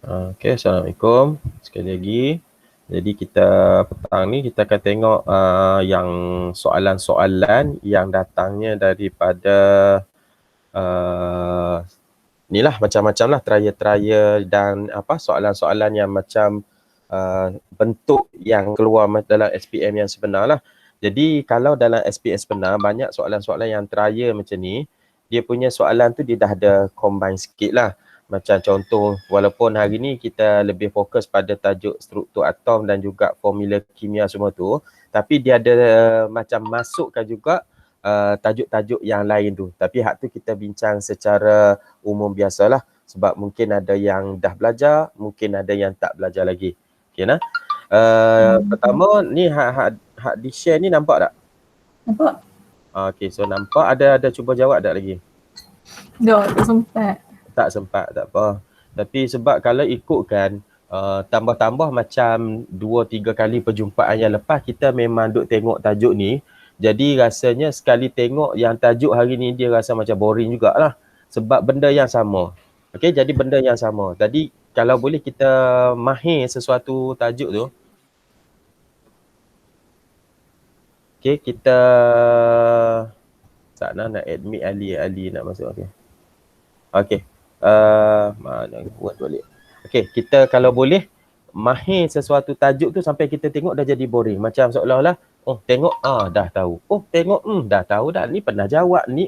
Okey, Assalamualaikum sekali lagi. Jadi kita petang ni kita akan tengok yang soalan-soalan yang datangnya daripada inilah macam-macam lah trial dan soalan-soalan yang macam bentuk yang keluar dalam SPM yang sebenar lah. Jadi kalau dalam SPM sebenar banyak soalan-soalan yang trial macam ni, dia punya soalan tu dia dah ada combine sikit lah. Macam contoh, walaupun hari ni kita lebih fokus pada tajuk struktur atom dan juga formula kimia semua tu, tapi dia ada macam masukkan juga tajuk-tajuk yang lain tu. Tapi hak tu kita bincang secara umum biasalah, sebab mungkin ada yang dah belajar, mungkin ada yang tak belajar lagi. Okay nah. Pertama ni hak di share ni nampak tak? Nampak? Okay, so nampak, ada cuba jawab tak lagi? Tak sempat. Tak sempat, tak apa. Tapi sebab kalau ikutkan tambah-tambah macam 2-3 kali perjumpaan yang lepas, kita memang duk tengok tajuk ni. Jadi rasanya sekali tengok yang tajuk hari ni, dia rasa macam boring jugalah. Sebab benda yang sama. Okay, jadi benda yang sama. Jadi kalau boleh kita mahir sesuatu tajuk tu. Okay, kita tak nak admit Ali nak masuk. Okay. Okay. Mana buat balik. Okay, kita kalau boleh mahir sesuatu tajuk tu sampai kita tengok dah jadi boring. Macam seolah-olah, oh tengok dah tahu. Oh tengok dah tahu dah. Ni pernah jawab ni.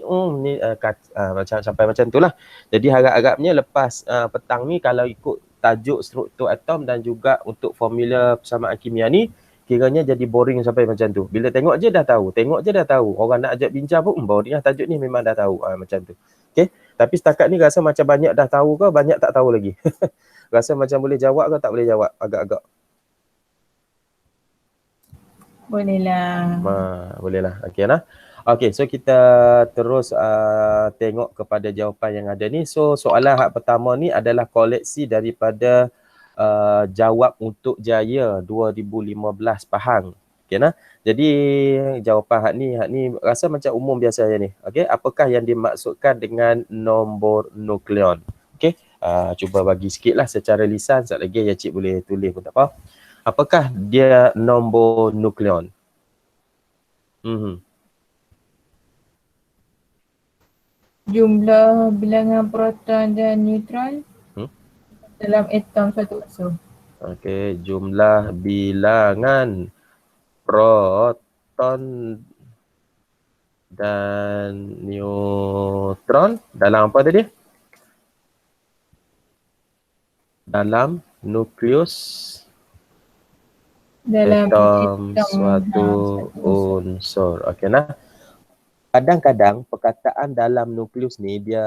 Macam sampai macam tu lah. Jadi harap-harapnya lepas petang ni kalau ikut tajuk struktur atom dan juga untuk formula persamaan kimia ni, kiranya jadi boring sampai macam tu. Bila tengok je dah tahu. Tengok je dah tahu. Orang nak ajak bincang pun boring lah tajuk ni, memang dah tahu. Macam tu. Okay. Tapi setakat ni rasa macam banyak dah tahu ke, banyak tak tahu lagi? Rasa macam boleh jawab ke tak boleh jawab? Agak-agak. Boleh lah. Boleh lah. Okay lah. Okay, so kita terus tengok kepada jawapan yang ada ni. So soalan hak pertama ni adalah koleksi daripada jawab untuk Jaya 2015 Pahang. Okay lah. Jadi jawapan hak ni rasa macam umum biasa je ni. Okay, apakah yang dimaksudkan dengan nombor nukleon? Okay, cuba bagi sikit lah secara lisan. Sekejap lagi ya cik boleh tulis pun tak apa. Apakah dia nombor nukleon? Jumlah bilangan proton dan neutron dalam atom suatu unsur. Okey, jumlah bilangan proton dan neutron dalam apa tadi? Dalam nukleus dalam atom suatu unsur. Okey nah. Kadang-kadang perkataan dalam nukleus ni dia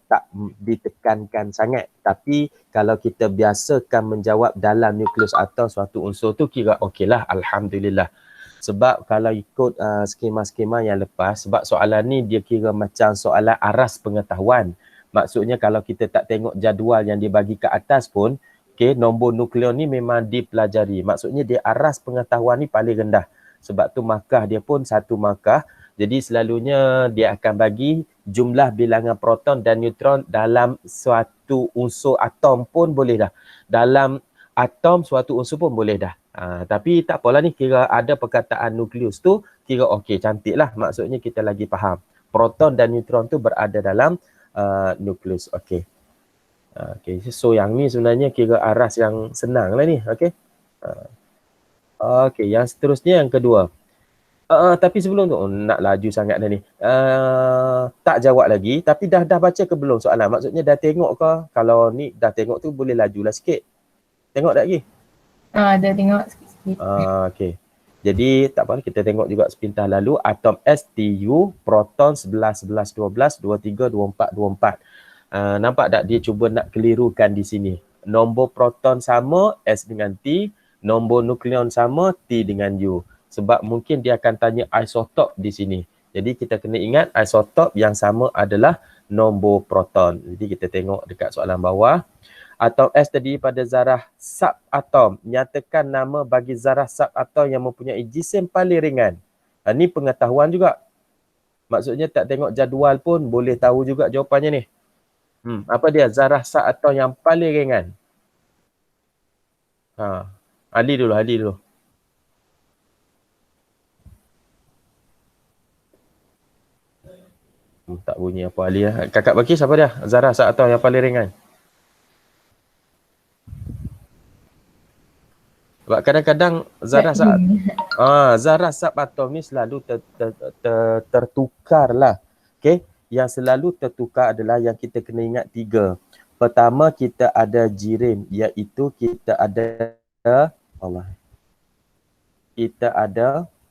tak ditekankan sangat. Tapi kalau kita biasakan menjawab dalam nukleus atau suatu unsur tu, kira okeylah, alhamdulillah. Sebab kalau ikut skema-skema yang lepas, sebab soalan ni dia kira macam soalan aras pengetahuan. Maksudnya kalau kita tak tengok jadual yang dibagi ke atas pun, okay, nombor nukleon ni memang dipelajari. Maksudnya dia aras pengetahuan ni paling rendah. Sebab tu markah dia pun 1 markah. Jadi selalunya dia akan bagi jumlah bilangan proton dan neutron dalam suatu unsur atom pun boleh dah. Dalam atom suatu unsur pun boleh dah. Tapi tak apalah ni, kira ada perkataan nukleus tu, kira okey, cantik lah. Maksudnya kita lagi faham. Proton dan neutron tu berada dalam nukleus. Okey. Okay. So yang ni sebenarnya kira aras yang senang lah ni. Okey. Okey, yang seterusnya yang kedua. Tapi sebelum tu, nak laju sangat dah ni. Tak jawab lagi, tapi dah baca ke belum soalan? Maksudnya dah tengok ke? Kalau ni dah tengok tu boleh lajulah sikit. Tengok tak lagi? Dah tengok sikit-sikit. Okey. Jadi tak apa, kita tengok juga sepintas lalu. Atom S, TU, proton 11, 11, 12, 23, 24, 24. Nampak tak dia cuba nak kelirukan di sini? Nombor proton sama, S dengan T. Nombor nukleon sama, T dengan U. Sebab mungkin dia akan tanya isotop di sini. Jadi kita kena ingat isotop yang sama adalah nombor proton. Jadi kita tengok dekat soalan bawah. Atom S tadi pada zarah subatom. Nyatakan nama bagi zarah subatom yang mempunyai jisim paling ringan. Ini pengetahuan juga. Maksudnya tak tengok jadual pun boleh tahu juga jawapannya ni. Apa dia zarah subatom yang paling ringan? Ali dulu. Tak bunyi apa Ali lah. Kakak Balkis apa dia? Zara atau yang paling ringan? Sebab kadang-kadang Zara subatom ni selalu tertukar lah. Okay? Yang selalu tertukar adalah yang kita kena ingat 3. Pertama kita ada jirim, iaitu kita ada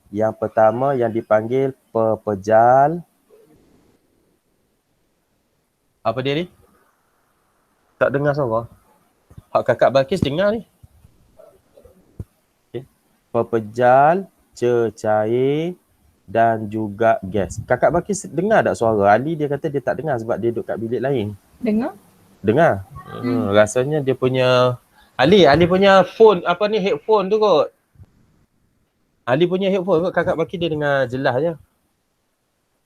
yang pertama yang dipanggil pepejal. Apa dia ni? Tak dengar suara. Hak kakak Balkis dengar ni. Okay. Pepejal, cecair dan juga gas. Kakak Balkis dengar tak suara? Ali dia kata dia tak dengar sebab dia duduk kat bilik lain. Dengar? Rasanya dia punya Ali punya phone, apa ni, headphone tu kot. Ali punya headphone kot, kakak Balkis dia dengar jelas je.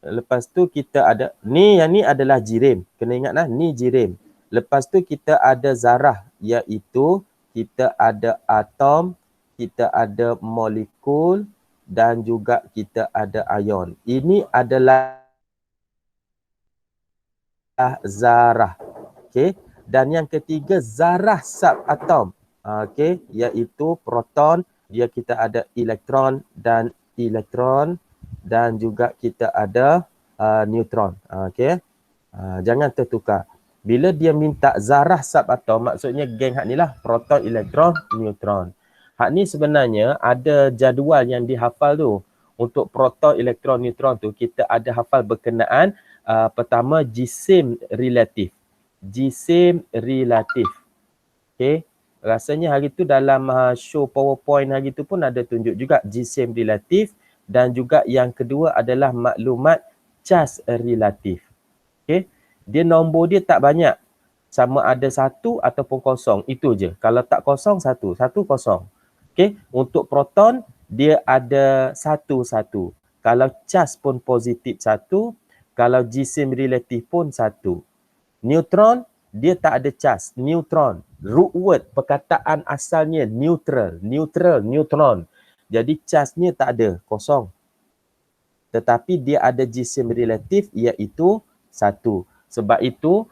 Lepas tu kita ada yang ni adalah jirim. Kena ingat lah, ni jirim. Lepas tu kita ada zarah, iaitu kita ada atom, kita ada molekul dan juga kita ada ion. Ini adalah zarah. Okey. Dan yang ketiga zarah subatom. Okey, iaitu proton, kita ada elektron dan juga kita ada neutron. Okey. Jangan tertukar. Bila dia minta zarah subatom, maksudnya geng hak ni lah, proton, elektron, neutron. Hak ni sebenarnya ada jadual yang dihafal tu. Untuk proton, elektron, neutron tu kita ada hafal berkenaan. Pertama jisim relatif. Okey. Rasanya hari tu dalam show PowerPoint hari tu pun ada tunjuk juga jisim relatif. Dan juga yang kedua adalah maklumat cas relatif. Okey. Dia nombor dia tak banyak. Sama ada 1 ataupun kosong. Itu je. Kalau tak kosong, 1. 1 kosong. Okey. Untuk proton, dia ada 1. Kalau cas pun positif 1. Kalau jisim relatif pun 1. Neutron, dia tak ada cas. Neutron. Root word, perkataan asalnya neutral. Neutron. Jadi casnya tak ada, kosong. Tetapi dia ada jisim relatif, iaitu 1. Sebab itu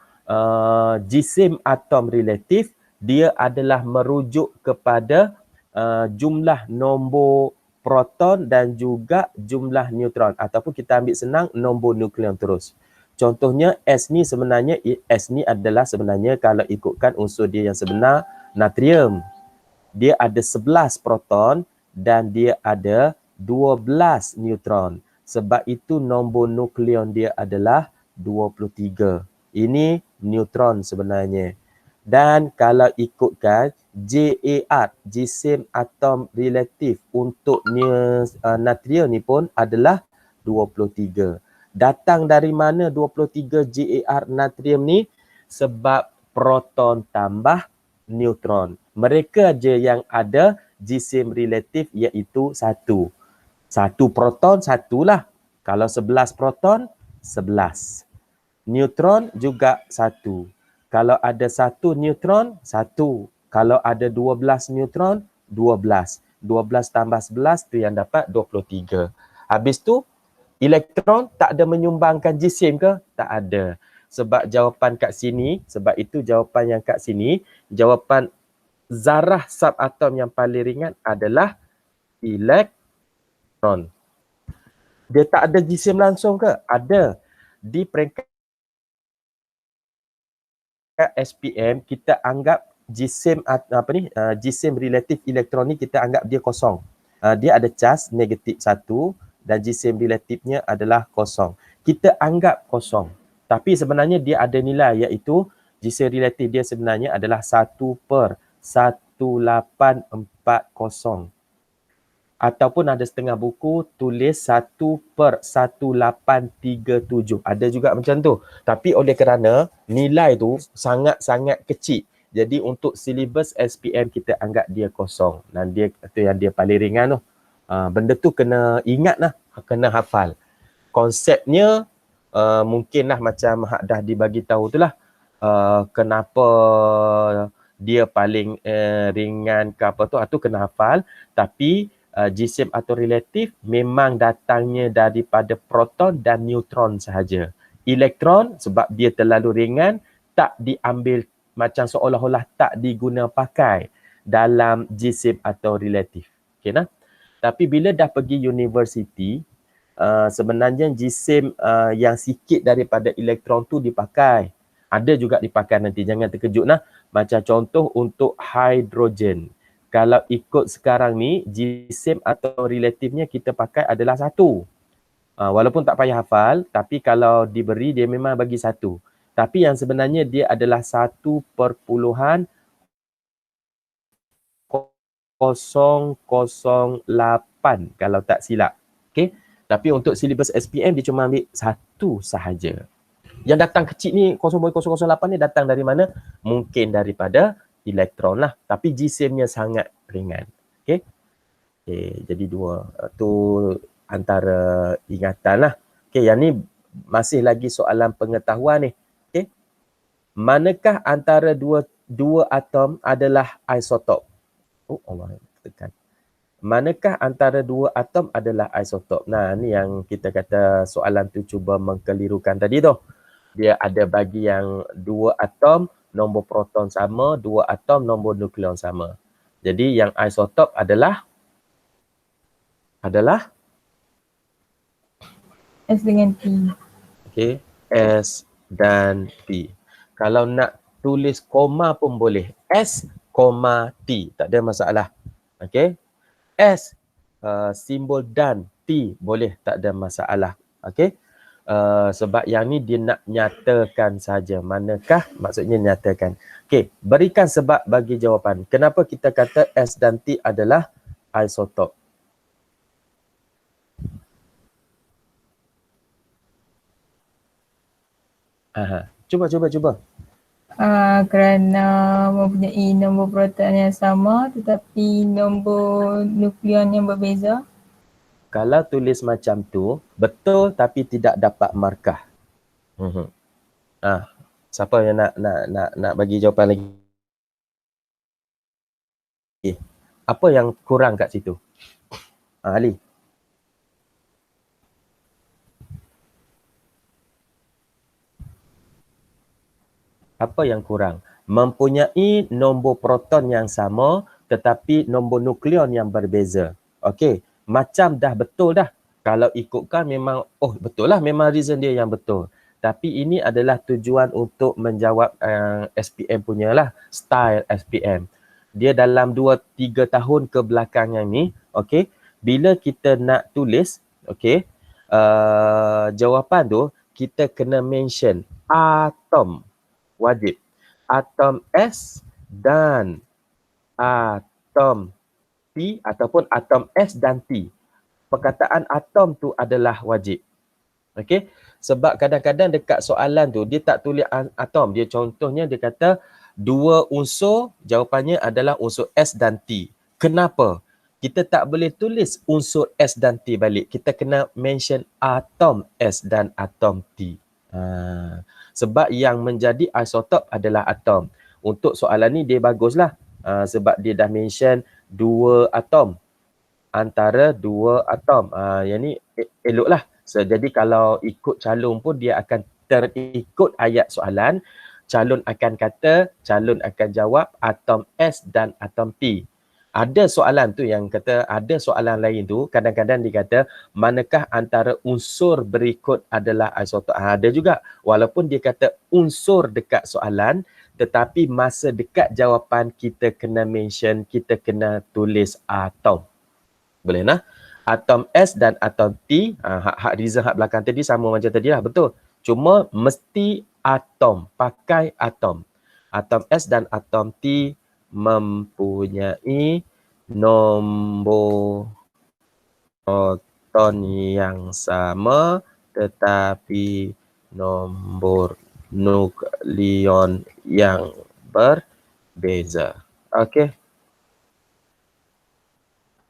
jisim atom relatif dia adalah merujuk kepada jumlah nombor proton dan juga jumlah neutron, ataupun kita ambil senang nombor nukleon terus. Contohnya S ni adalah sebenarnya kalau ikutkan unsur dia yang sebenar, natrium. Dia ada 11 proton dan dia ada 12 neutron. Sebab itu nombor nukleon dia adalah 23. Ini neutron sebenarnya. Dan kalau ikutkan JAR, jisim atom relatif untuk natrium ni pun adalah 23. Datang dari mana 23 JAR natrium ni? Sebab proton tambah neutron. Mereka je yang ada jisim relatif, iaitu 1. 1 proton, 1 lah. Kalau 11 proton, 11. Neutron juga 1. Kalau ada 1 neutron, 1. Kalau ada 12 neutron, 12. 12 tambah 11 tu yang dapat 23. Habis tu, elektron tak ada menyumbangkan jisim ke? Tak ada. Sebab jawapan kat sini, sebab itu jawapan yang kat sini, jawapan zarah subatom yang paling ringan adalah elektron. Dia tak ada jisim langsung ke? Ada. Di peringkat SPM, kita anggap jisim jisim relatif elektron ni kita anggap dia kosong. Dia ada cas negatif 1 dan jisim relatifnya adalah kosong. Kita anggap kosong. Tapi sebenarnya dia ada nilai, iaitu jisim relatif dia sebenarnya adalah 1/1840. Ataupun ada setengah buku tulis 1/1837. Ada juga macam tu. Tapi oleh kerana nilai tu sangat-sangat kecil, jadi untuk silibus SPM kita anggap dia kosong. Dan dia tu yang dia paling ringan tu. Benda tu kena ingat lah, kena hafal. Konsepnya mungkinlah macam hak dah dibagi tahu tu lah. Kenapa dia paling ringan ke apa tu, kena hafal. Tapi jisim atau relatif memang datangnya daripada proton dan neutron sahaja. Elektron sebab dia terlalu ringan tak diambil, macam seolah-olah tak diguna pakai dalam jisim atau relatif. Okay, nah? Tapi bila dah pergi universiti, sebenarnya jisim yang sikit daripada elektron tu dipakai. Ada juga dipakai nanti, jangan terkejut nah. Macam contoh untuk hidrogen. Kalau ikut sekarang ni, jisim atau relatifnya kita pakai adalah 1. Walaupun tak payah hafal, tapi kalau diberi dia memang bagi 1. Tapi yang sebenarnya dia adalah 1.008 kalau tak silap. Okey. Tapi untuk silibus SPM dia cuma ambil 1 sahaja. Yang datang kecil ni 0.008 ni datang dari mana? Mungkin daripada elektron lah. Tapi jisimnya sangat ringan. Okey. Jadi 2. Tu antara ingatan lah. Okey, yang ni masih lagi soalan pengetahuan ni. Okey. Manakah antara dua atom adalah isotop? Oh Allah, tekan. Manakah antara 2 atom adalah isotop? Nah, ni yang kita kata soalan tu cuba mengkelirukan tadi tu. Dia ada bagi yang 2 atom, nombor proton sama, 2 atom, nombor nukleon sama. Jadi yang isotop adalah S dengan T. okey, S dan T. Kalau nak tulis koma pun boleh. S, T. Tak ada masalah. Okey. S, simbol dan, T boleh, tak ada masalah. Okey. Sebab yang ni dia nak nyatakan saja. Manakah maksudnya nyatakan. Okey, berikan sebab bagi jawapan. Kenapa kita kata S dan T adalah isotop? Cuba. Kerana mempunyai nombor proton yang sama tetapi nombor nukleon yang berbeza. Kalau tulis macam tu, betul tapi tidak dapat markah. Siapa yang nak bagi jawapan lagi? Apa yang kurang kat situ? Ali. Apa yang kurang? Mempunyai nombor proton yang sama tetapi nombor nukleon yang berbeza. Okey, macam dah betul dah. Kalau ikutkan memang, betul lah, memang reason dia yang betul. Tapi ini adalah tujuan untuk menjawab SPM punya lah, style SPM. Dia dalam 2-3 tahun ke belakang yang ni, okey, bila kita nak tulis, okey, jawapan tu, kita kena mention atom. Wajib. Atom S dan atom T ataupun atom S dan T. Perkataan atom tu adalah wajib. Okey? Sebab kadang-kadang dekat soalan tu dia tak tulis atom. Dia contohnya dia kata 2 unsur, jawapannya adalah unsur S dan T. Kenapa? Kita tak boleh tulis unsur S dan T balik. Kita kena mention atom S dan atom T. Sebab yang menjadi isotop adalah atom. Untuk soalan ni dia baguslah. Sebab dia dah mention 2 atom. Antara 2 atom. Yang ni eloklah. Jadi kalau ikut calon pun dia akan terikut ayat soalan. Calon akan kata, calon akan jawab atom S dan atom T. Ada soalan tu yang kata, ada soalan lain tu kadang-kadang dia kata manakah antara unsur berikut adalah isotop. Ada juga, walaupun dia kata unsur dekat soalan tetapi masa dekat jawapan kita kena mention, kita kena tulis atom. Boleh nah? Atom S dan atom T, hak reason hak belakang tadi sama macam tadi lah, betul. Cuma mesti atom, pakai atom. Atom S dan atom T mempunyai nombor proton yang sama tetapi nombor nukleon yang berbeza. Okey.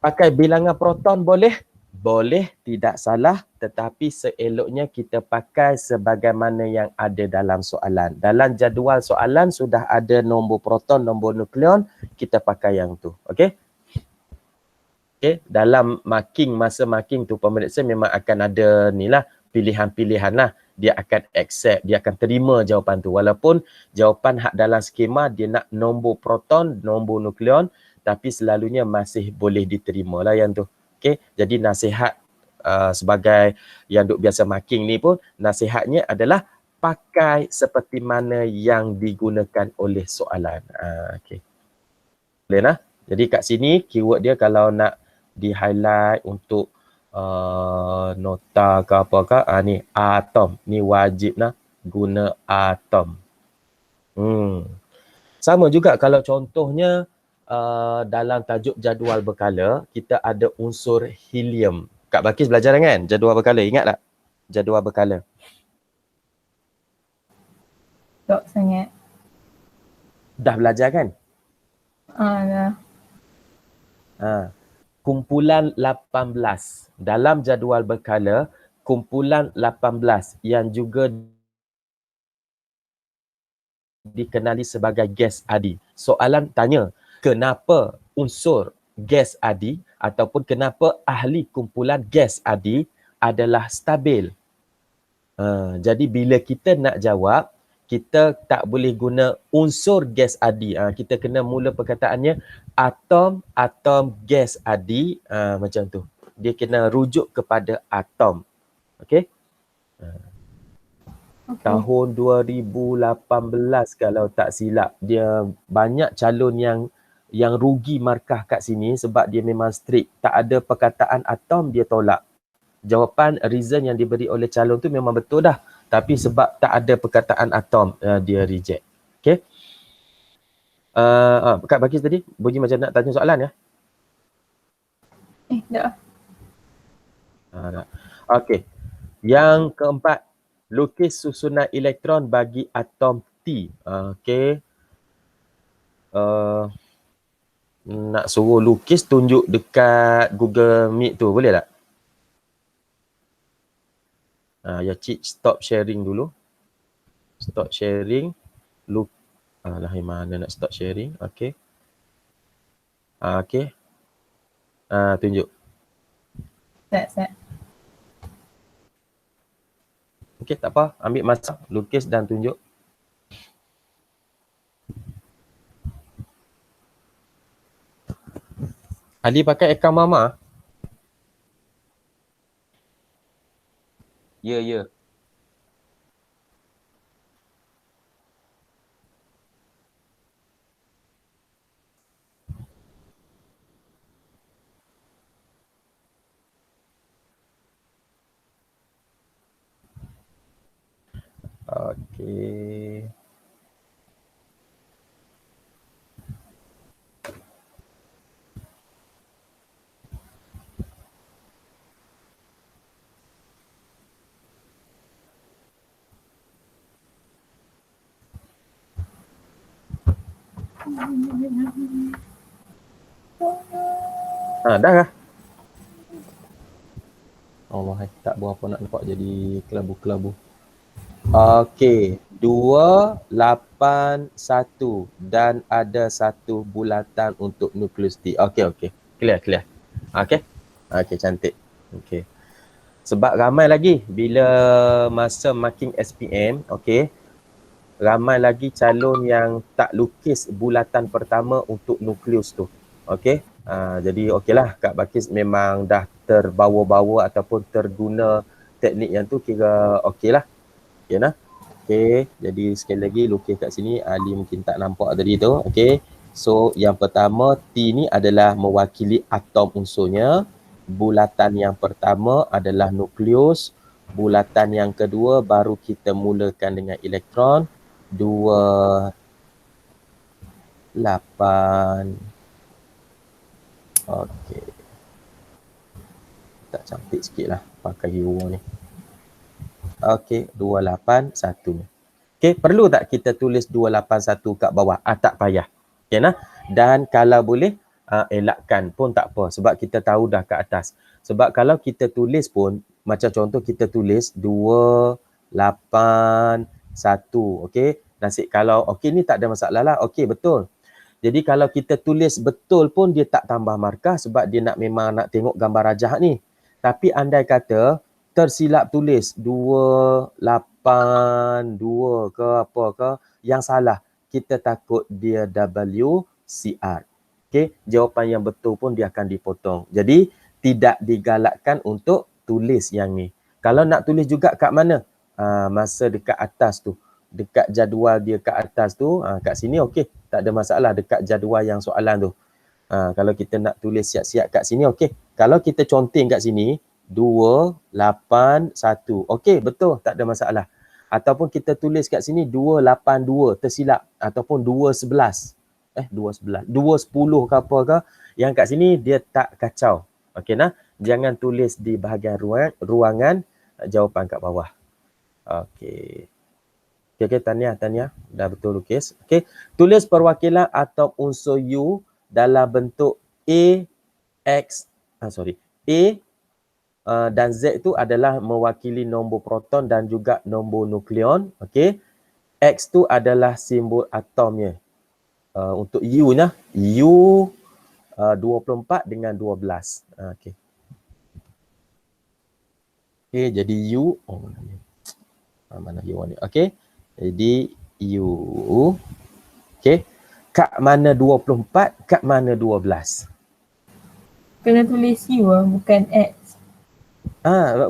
Pakai bilangan proton boleh? boleh, tidak salah, tetapi seeloknya kita pakai sebagaimana yang ada dalam soalan. Dalam jadual soalan sudah ada nombor proton, nombor nukleon, kita pakai yang tu. Okey? Okey, dalam marking, masa marking tu pemeriksa memang akan ada ni lah, pilihan-pilihan lah. Dia akan accept, dia akan terima jawapan tu. Walaupun jawapan hak dalam skema dia nak nombor proton, nombor nukleon, tapi selalunya masih boleh diterima lah yang tu. Okey, jadi nasihat sebagai yang duk biasa marking ni pun, nasihatnya adalah pakai seperti mana yang digunakan oleh soalan. Okey. Boleh lah. Jadi kat sini keyword dia kalau nak di highlight untuk nota ke apa ke, ni atom. Ni wajib lah guna atom. Sama juga kalau contohnya dalam tajuk jadual berkala, kita ada unsur helium. Kak Bakis belajar kan jadual berkala, ingat tak? Jadual berkala. Tak sangat. Dah belajar kan? Dah. Kumpulan 18. Dalam jadual berkala, kumpulan 18 yang juga dikenali sebagai gas adi. Soalan tanya, kenapa unsur gas adi ataupun kenapa ahli kumpulan gas adi adalah stabil? Jadi bila kita nak jawab, kita tak boleh guna unsur gas adi. Kita kena mula perkataannya atom, gas adi. Macam tu. Dia kena rujuk kepada atom. Okey? Tahun 2018 kalau tak silap, dia banyak calon yang rugi markah kat sini sebab dia memang strict. Tak ada perkataan atom, dia tolak. Jawapan reason yang diberi oleh calon tu memang betul dah. Tapi sebab tak ada perkataan atom, dia reject. Okay. Kak Bakis tadi bunyi macam nak tanya soalan ya? Dah. Okay. Yang keempat, lukis susunan elektron bagi atom T. Okay. Nak suruh lukis, tunjuk dekat Google Meet tu, boleh tak? Ya cik stop sharing dulu. Stop sharing. Lah mana nak stop sharing. Okay. Okay. Tunjuk. Set. Okay, tak apa. Ambil masa. Lukis dan tunjuk. Ali pakai akaun Mama? Ya. Okey. Dah kah? Allah, tak buat apa nak nampak jadi kelabu-kelabu. Okey, 281 dan ada satu bulatan untuk nukleus T. Okey. Clear. Okey, cantik. Okey. Sebab ramai lagi bila masa marking SPM, okey, ramai lagi calon yang tak lukis bulatan pertama untuk nukleus tu. Okey. Jadi okeylah, Kak Bakis memang dah terbawa-bawa ataupun terguna teknik yang tu, kira okeylah. Okey. Jadi sekali lagi lukis kat sini, Ali mungkin tak nampak tadi tu. Okey. So yang pertama T ni adalah mewakili atom unsurnya. Bulatan yang pertama adalah nukleus. Bulatan yang kedua baru kita mulakan dengan elektron. 2, 8. Okey. Tak cantik sikit lah pakai hero ni. Okey, 281. Okey, perlu tak kita tulis 281 kat bawah? Tak payah. Okey nah. Dan kalau boleh elakkan pun tak apa sebab kita tahu dah kat atas. Sebab kalau kita tulis pun, macam contoh kita tulis 2, 8, 1. Okey, nasib kalau okey ni tak ada masalah lah. Okey, betul. Jadi kalau kita tulis betul pun dia tak tambah markah sebab dia memang nak tengok gambar rajah ni. Tapi andai kata tersilap tulis 2, 8, 2 ke apa ke yang salah, kita takut dia WCR. Okey, jawapan yang betul pun dia akan dipotong. Jadi tidak digalakkan untuk tulis yang ni. Kalau nak tulis juga kat mana? Masa dekat atas tu. Dekat jadual dia kat atas tu, kat sini okey, tak ada masalah dekat jadual yang soalan tu. Kalau kita nak tulis siap-siap kat sini okey. Kalau kita conteng kat sini 2, 8, 1. Okey, betul, tak ada masalah. Ataupun kita tulis kat sini 2, 8, 2 tersilap ataupun 2, 11. 2, 10 ke apa ke, yang kat sini dia tak kacau. Okey nah, jangan tulis di bahagian ruangan, jawapan kat bawah. Okey. Okey, Tania dah betul lukis. Okey, tulis perwakilan atom unsur U dalam bentuk A, X, A dan Z itu adalah mewakili nombor proton dan juga nombor nukleon. Okey, X tu adalah simbol atomnya. Untuk U nah, U 24 dengan 12. Okey. Okey, jadi U mana U ni? Okey. Jadi U. Okey. Kat mana 24, kat mana 12? Kena tulis U lah, bukan X.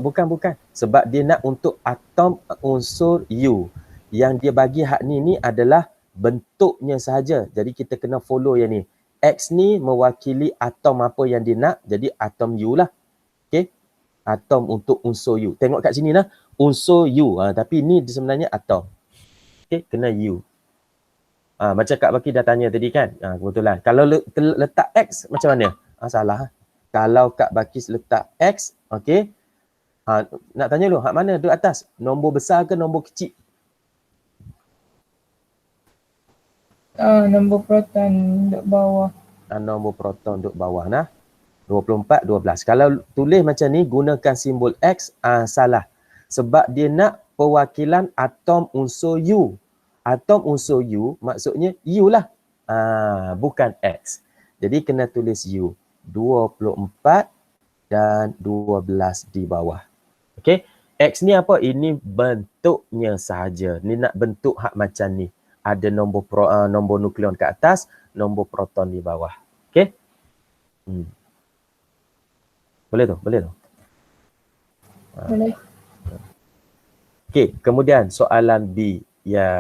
Bukan. Sebab dia nak untuk atom unsur U. Yang dia bagi hak ni adalah bentuknya sahaja. Jadi kita kena follow yang ni. X ni mewakili atom apa yang dia nak. Jadi atom U lah. Okey. Atom untuk unsur U. Tengok kat sini lah. Unsur U. Tapi ni sebenarnya atom. Okey. Kena U. Macam Kak Baki dah tanya tadi kan. Kebetulan. Kalau letak X macam mana? Salah. Kalau Kak Baki letak X. Okey. Nak tanya dulu. Hak mana duduk atas? Nombor besar ke nombor kecil? Nombor proton duduk bawah. Nombor proton duduk bawah nah. 24, 12. Kalau tulis macam ni gunakan simbol X, salah. Sebab dia nak perwakilan atom unsur U. Atom unsur U maksudnya U lah. Bukan X. Jadi kena tulis U. 24 dan 12 di bawah. Okey. X ni apa? Ini bentuknya sahaja. Ni nak bentuk hak macam ni. Ada nombor nombor nukleon ke atas, nombor proton di bawah. Okey? Boleh tu? Boleh. Okey, kemudian soalan B. Ya.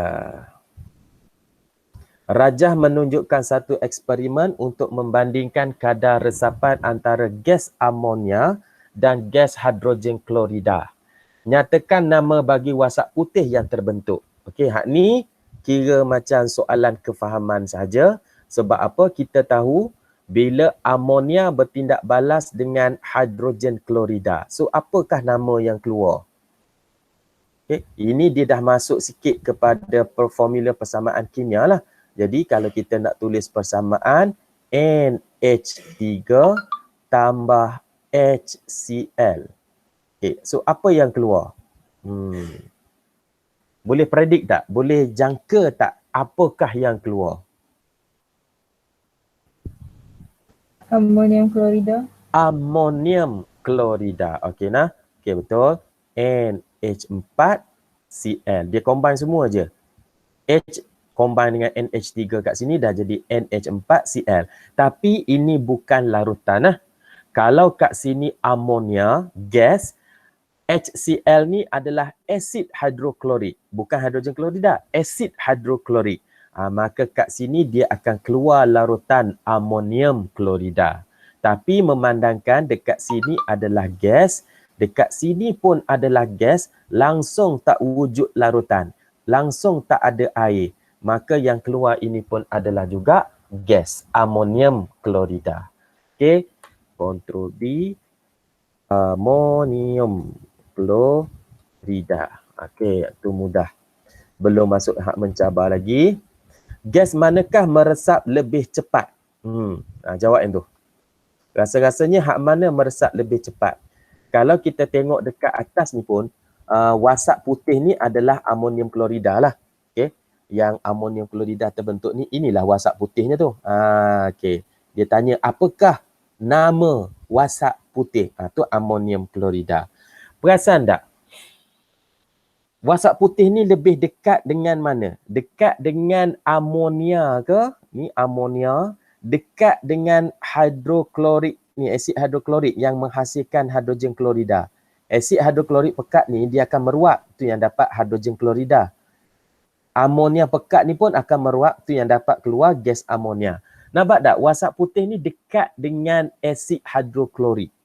Rajah menunjukkan satu eksperimen untuk membandingkan kadar resapan antara gas amonia dan gas hidrogen klorida. Nyatakan nama bagi wasap putih yang terbentuk. Okey, hak ni kira macam soalan kefahaman saja. Sebab apa? Kita tahu bila amonia bertindak balas dengan hidrogen klorida. So, apakah nama yang keluar? Okay. Ini dia dah masuk sikit kepada formula persamaan kimia lah. Jadi, kalau kita nak tulis persamaan NH3 tambah HCl. Okay. So, apa yang keluar? Boleh predik tak? Boleh jangka tak apakah yang keluar? Amonium klorida. Amonium klorida. Okey nah. Okey, betul. NH4Cl. Dia combine semua je. H combine dengan NH3 kat sini dah jadi NH4Cl. Tapi ini bukan larutan nah. Kalau kat sini amonia, gas, HCl ni adalah asid hidroklorik. Bukan hidrogen klorida, asid hidroklorik. Maka kat sini dia akan keluar larutan amonium klorida. Tapi memandangkan dekat sini adalah gas, dekat sini pun adalah gas, langsung tak wujud larutan. Langsung tak ada air. Maka yang keluar ini pun adalah juga gas, amonium klorida. Okey, Ctrl B, amonium klorida. Okey, itu mudah. Belum masuk hak mencabar lagi. Gas manakah meresap lebih cepat? Jawab yang tu. Rasa-rasanya hak mana meresap lebih cepat? Kalau kita tengok dekat atas ni pun, wasap putih ni adalah amonium klorida lah. Okay. Yang amonium klorida terbentuk ni, inilah wasap putihnya tu. Okay. Dia tanya, apakah nama wasap putih? Tu amonium klorida. Perasan tak? Wasap putih ni lebih dekat dengan mana? Dekat dengan amonia ke? Ni amonia. Dekat dengan hidroklorik ni, asid hidroklorik yang menghasilkan hidrogen klorida. Asid hidroklorik pekat ni dia akan meruap, tu yang dapat hidrogen klorida. Amonia pekat ni pun akan meruap, tu yang dapat keluar gas amonia. Nampak tak? Wasap putih ni dekat dengan asid hidroklorik.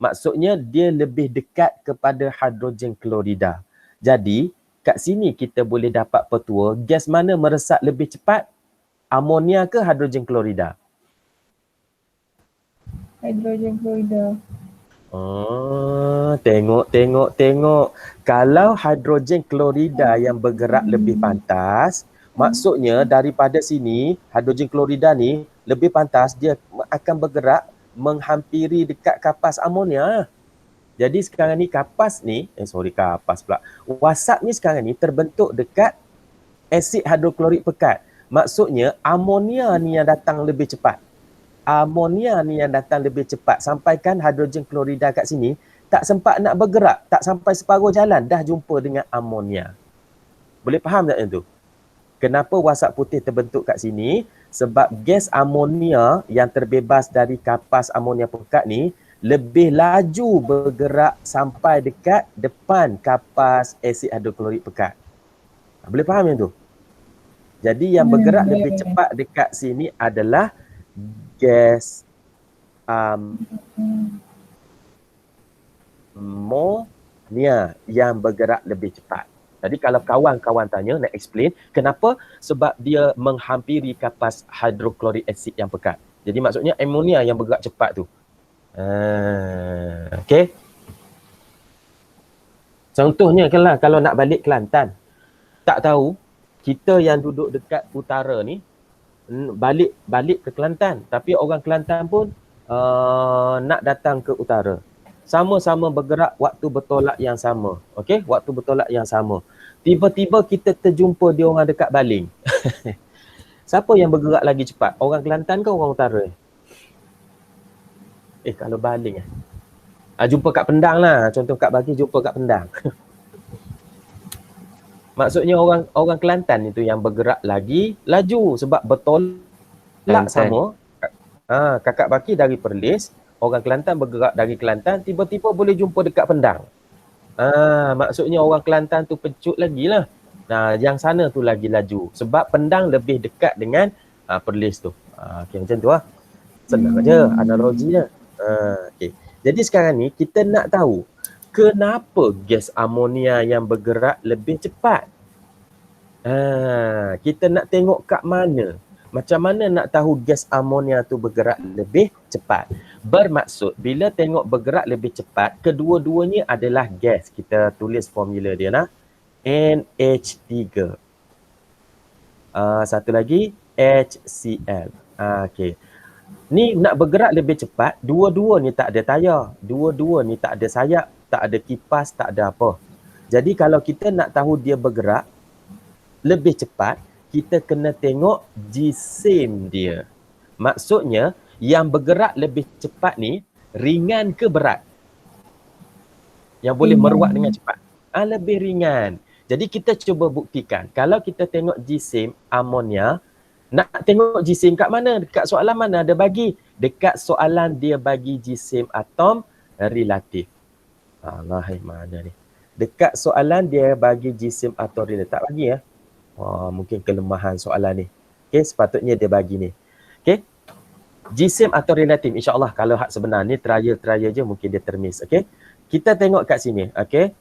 Maksudnya dia lebih dekat kepada hidrogen klorida. Jadi kat sini kita boleh dapat petua gas mana meresap lebih cepat? Amonia ke hidrogen klorida? Hidrogen klorida. Tengok. Kalau hidrogen klorida yang bergerak lebih pantas, maksudnya daripada sini, hidrogen klorida ni lebih pantas, dia akan bergerak menghampiri dekat kapas amonia. Jadi sekarang ni kapas ni, wasap ni sekarang ni terbentuk dekat asid hidroklorik pekat. Maksudnya amonia ni yang datang lebih cepat. Sampaikan hidrogen klorida kat sini, tak sempat nak bergerak, tak sampai separuh jalan, dah jumpa dengan amonia. Boleh faham tak yang tu? Kenapa wasap putih terbentuk kat sini? Sebab gas amonia yang terbebas dari kapas amonia pekat ni, lebih laju bergerak sampai dekat depan kapas asid hidroklorik pekat. Boleh faham yang tu? Jadi yang bergerak lebih cepat dekat sini adalah gas amonia yang bergerak lebih cepat. Jadi kalau kawan-kawan tanya, nak explain, kenapa? Sebab dia menghampiri kapas hidroklorik asid yang pekat. Jadi maksudnya amonia yang bergerak cepat tu. Okay. Contohnya kalau nak balik Kelantan, tak tahu, kita yang duduk dekat utara ni, balik ke Kelantan. Tapi orang Kelantan pun nak datang ke utara. Sama-sama bergerak waktu bertolak yang sama. Okey, waktu bertolak yang sama. Tiba-tiba kita terjumpa dia orang dekat Baling. Siapa yang bergerak lagi cepat? Orang Kelantan ke orang utara? Kalau Baling jumpa kat Pendang lah. Contoh kat Baki jumpa kat Pendang. Maksudnya orang Kelantan itu yang bergerak lagi laju sebab bertolak sama. Kakak Baki dari Perlis, orang Kelantan bergerak dari Kelantan, tiba-tiba boleh jumpa dekat Pendang. Maksudnya orang Kelantan tu pencut lagi lah. Yang sana tu lagi laju. Sebab Pendang lebih dekat dengan Perlis tu. Okay, macam tu lah. Senang aja analoginya. Okay. Jadi sekarang ni kita nak tahu kenapa gas amonia yang bergerak lebih cepat. Kita nak tengok kat mana. Macam mana nak tahu gas amonia tu bergerak lebih cepat? Bermaksud bila tengok bergerak lebih cepat, kedua-duanya adalah gas. Kita tulis formula dia nah. NH3. Satu lagi HCl. Okay. Ni nak bergerak lebih cepat, dua-dua ni tak ada tayar. Dua-dua ni tak ada sayap, tak ada kipas, tak ada apa. Jadi kalau kita nak tahu dia bergerak lebih cepat, kita kena tengok jisim dia. Maksudnya, yang bergerak lebih cepat ni, ringan ke berat? Yang boleh meruak dengan cepat? Lebih ringan. Jadi kita cuba buktikan. Kalau kita tengok jisim amonia, nak tengok jisim kat mana? Dekat soalan mana ada bagi? Dekat soalan dia bagi jisim atom relatif. Mana ni? Dekat soalan dia bagi jisim atom relatif. Tak bagi ya? Mungkin kelemahan soalan ni. Okay, sepatutnya dia bagi ni. Okay. Jisim atom relatif, insyaAllah kalau hak sebenar ni trial je mungkin dia termiss. Okay. Kita tengok kat sini. Okay.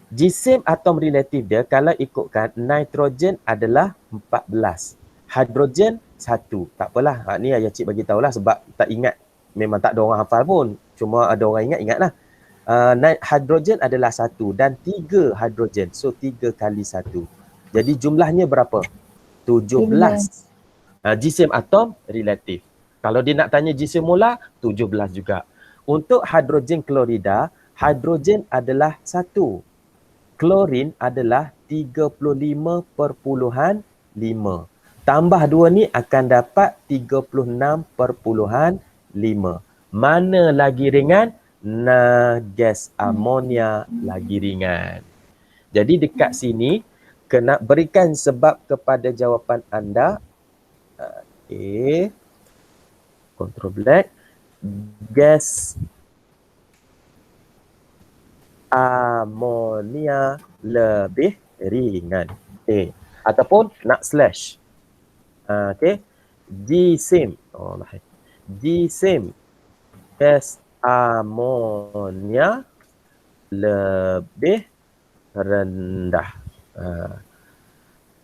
Jisim atom relatif dia kalau ikutkan nitrogen adalah 14. Hidrogen 1. Tak apalah. Ni ayah cik bagi tahulah sebab tak ingat. Memang tak ada orang hafal pun. Cuma ada orang ingatlah. Hidrogen adalah 1 dan 3 hidrogen. So 3 kali 1. Jadi jumlahnya berapa? 17. Jisim atom relatif. Kalau dia nak tanya jisim molar, 17 juga. Untuk hidrogen klorida, hidrogen adalah 1. Klorin adalah 35.5. Tambah 2 ni akan dapat 36.5. Mana lagi ringan? Gas amonia lagi ringan. Jadi dekat sini, kena berikan sebab kepada jawapan anda. Okey. Control black. Gas amonia lebih ringan. Okay. Ataupun nak slash. Okay. Jisim. Jisim gas amonia lebih rendah.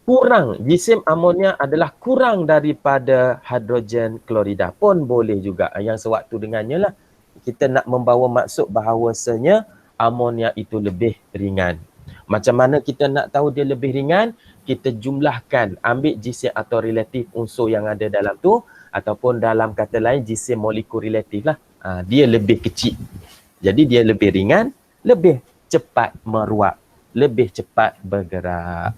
Kurang. Jisim amonia adalah kurang daripada hidrogen klorida pun boleh juga. Yang sewaktu dengannya lah. Kita nak membawa maksud bahawasanya amonia itu lebih ringan. Macam mana kita nak tahu dia lebih ringan? Kita jumlahkan, ambil jisim atau relatif unsur yang ada dalam tu, ataupun dalam kata lain jisim molekul relatif lah. Dia lebih kecil. Jadi dia lebih ringan, lebih cepat meruap, lebih cepat bergerak.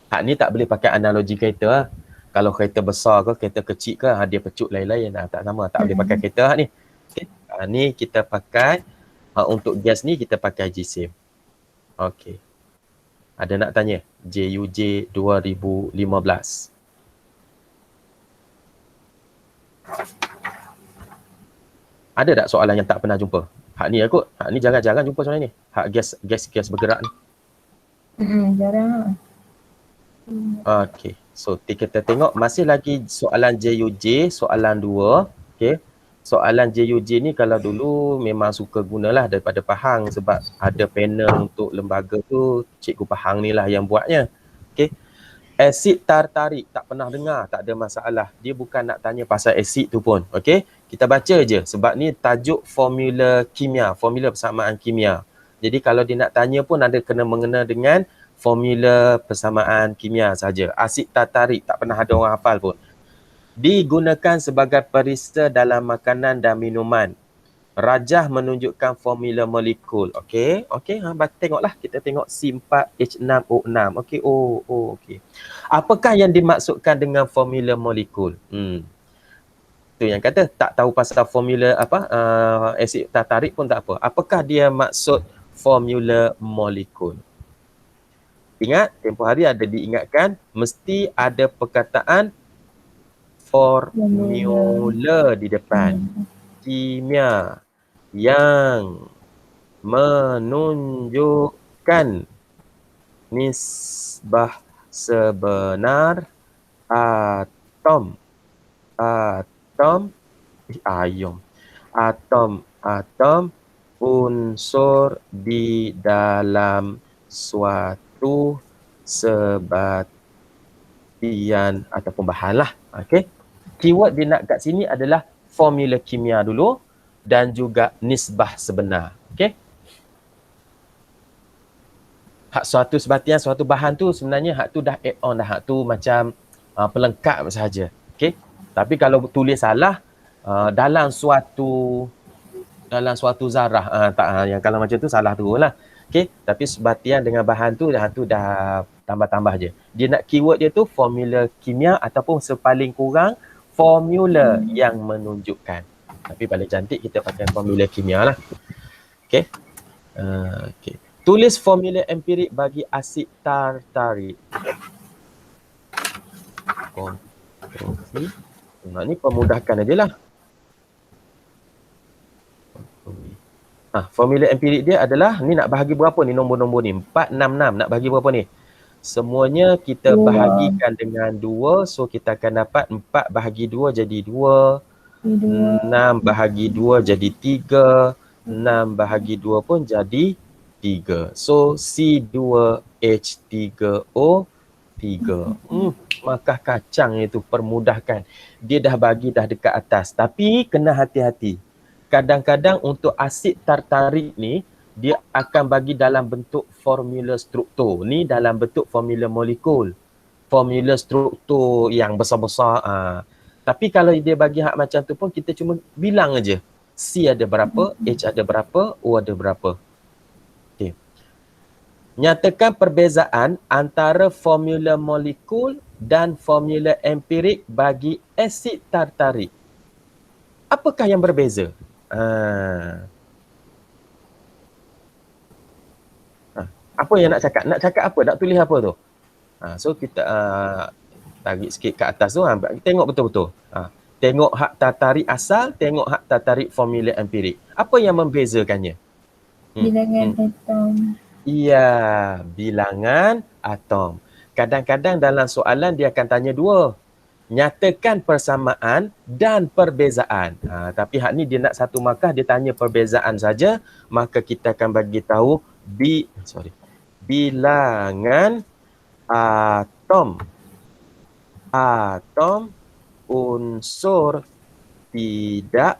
Hak ni tak boleh pakai analogi kereta lah. Kalau kereta besar ke, kereta kecil ke, dia pecut lain-lain. Tak sama, tak boleh pakai kereta hak ni. Okay. Ni kita pakai, untuk gas ni kita pakai jisim. Okey. Ada nak tanya? JUJ 2015. Ada tak soalan yang tak pernah jumpa? Hak ni kot. Hak ni jarang-jarang jumpa soalan ni. Hak gas bergerak ni. Jarang. Okey. So kita tengok masih lagi soalan JUJ, soalan 2. Okey. Soalan JUJ ni kalau dulu memang suka gunalah daripada Pahang sebab ada panel untuk lembaga tu, Cikgu Pahang ni lah yang buatnya. Okey. Asid tartarik, tak pernah dengar, tak ada masalah. Dia bukan nak tanya pasal asid tu pun. Okey. Kita baca je sebab ni tajuk formula kimia, formula persamaan kimia. Jadi kalau dia nak tanya pun ada kena mengena dengan formula persamaan kimia saja. Asid tartarik, tak pernah ada orang hafal pun. Digunakan sebagai perisa dalam makanan dan minuman. Rajah menunjukkan formula molekul. Okey, tengoklah, kita tengok C4H6O6. Okey, okey. Apakah yang dimaksudkan dengan formula molekul? Tu yang kata tak tahu pasal formula asid tartarik pun tak apa. Apakah dia maksud formula molekul? Ingat, tempoh hari ada diingatkan mesti ada perkataan formula di depan. Kimia yang menunjukkan nisbah sebenar atom unsur di dalam suatu sebatian ataupun bahan lah. Okey. Keyword dia nak kat sini adalah formula kimia dulu dan juga nisbah sebenar. Okey. Hak suatu sebatian, suatu bahan tu sebenarnya hak tu dah add on dah. Hak tu macam pelengkap sahaja. Okey. Tapi kalau tulis salah dalam suatu zarah yang kalau macam tu salah tu lah. Okey, tapi sebatian dengan bahan tu dah tambah-tambah je. Dia nak keyword dia tu formula kimia ataupun sepaling kurang formula yang menunjukkan. Tapi paling cantik kita pakai formula kimia lah. Okey. Okey. Tulis formula empirik bagi asid tartarik. Kontrol. Ni pemudahkan aja lah. Formula empirik dia adalah, ni nak bahagi berapa ni nombor-nombor ni? 466, nak bahagi berapa ni? Semuanya kita bahagikan dengan 2. So kita akan dapat 4 bahagi 2 jadi 2. 6 bahagi 2 jadi 3. 6 bahagi 2 pun jadi 3. So C2H3O3. Maka kacang itu permudahkan. Dia dah bagi dah dekat atas. Tapi kena hati-hati. Kadang-kadang untuk asid tartarik ni, dia akan bagi dalam bentuk formula struktur. Ni dalam bentuk formula molekul. Formula struktur yang besar-besar. Tapi kalau dia bagi hak macam tu pun kita cuma bilang aja. C ada berapa, H ada berapa, O ada berapa. Okey. Nyatakan perbezaan antara formula molekul dan formula empirik bagi asid tartarik. Apakah yang berbeza? Apa yang nak cakap? Nak cakap apa? Nak tulis apa tu? So kita tarik sikit ke atas tu, tengok betul-betul. Tengok hak tartarik asal, tengok hak tartarik formula empirik. Apa yang membezakannya? Bilangan atom. Iya, bilangan atom. Kadang-kadang dalam soalan dia akan tanya dua. Nyatakan persamaan dan perbezaan. Tapi hak ni dia nak satu markah, dia tanya perbezaan saja, maka kita akan bagi tahu bilangan atom unsur tidak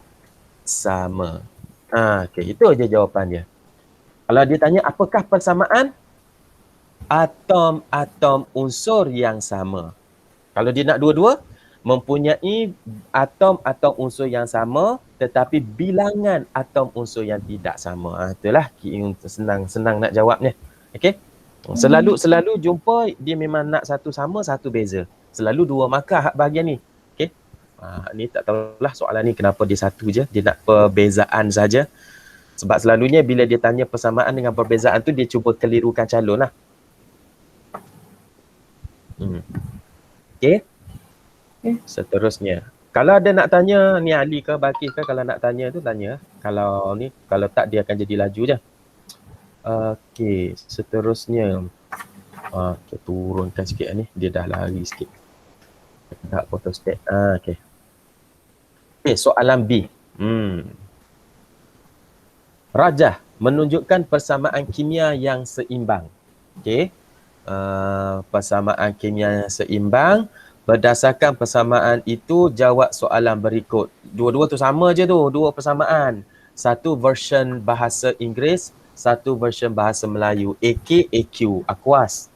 sama. Okey, itu aja jawapan dia. Kalau dia tanya apakah persamaan? Atom-atom unsur yang sama. Kalau dia nak dua-dua, mempunyai atom-atom unsur yang sama tetapi bilangan atom unsur yang tidak sama. Itulah senang nak jawabnya. Okey. Selalu jumpa dia memang nak satu sama, satu beza. Selalu dua markah hak bahagian ni. Okey. Ni tak tahulah soalan ni kenapa dia satu je, dia nak perbezaan saja. Sebab selalunya bila dia tanya persamaan dengan perbezaan tu dia cuba kelirukan calon lah. Okey. Seterusnya. Kalau ada nak tanya, ni Ali ke Bakis ke, kalau nak tanya tu tanya. Kalau tak dia akan jadi laju je. Okey, seterusnya. Okay, turunkan sikit ni. Dia dah lari sikit. Tak photostat. Okey. Okey, soalan B. Rajah menunjukkan persamaan kimia yang seimbang. Okey. Persamaan kimia yang seimbang. Berdasarkan persamaan itu, jawab soalan berikut. Dua-dua tu sama je tu, dua persamaan. Satu version bahasa Inggeris, satu version bahasa Melayu. AK, AQ, aqueous.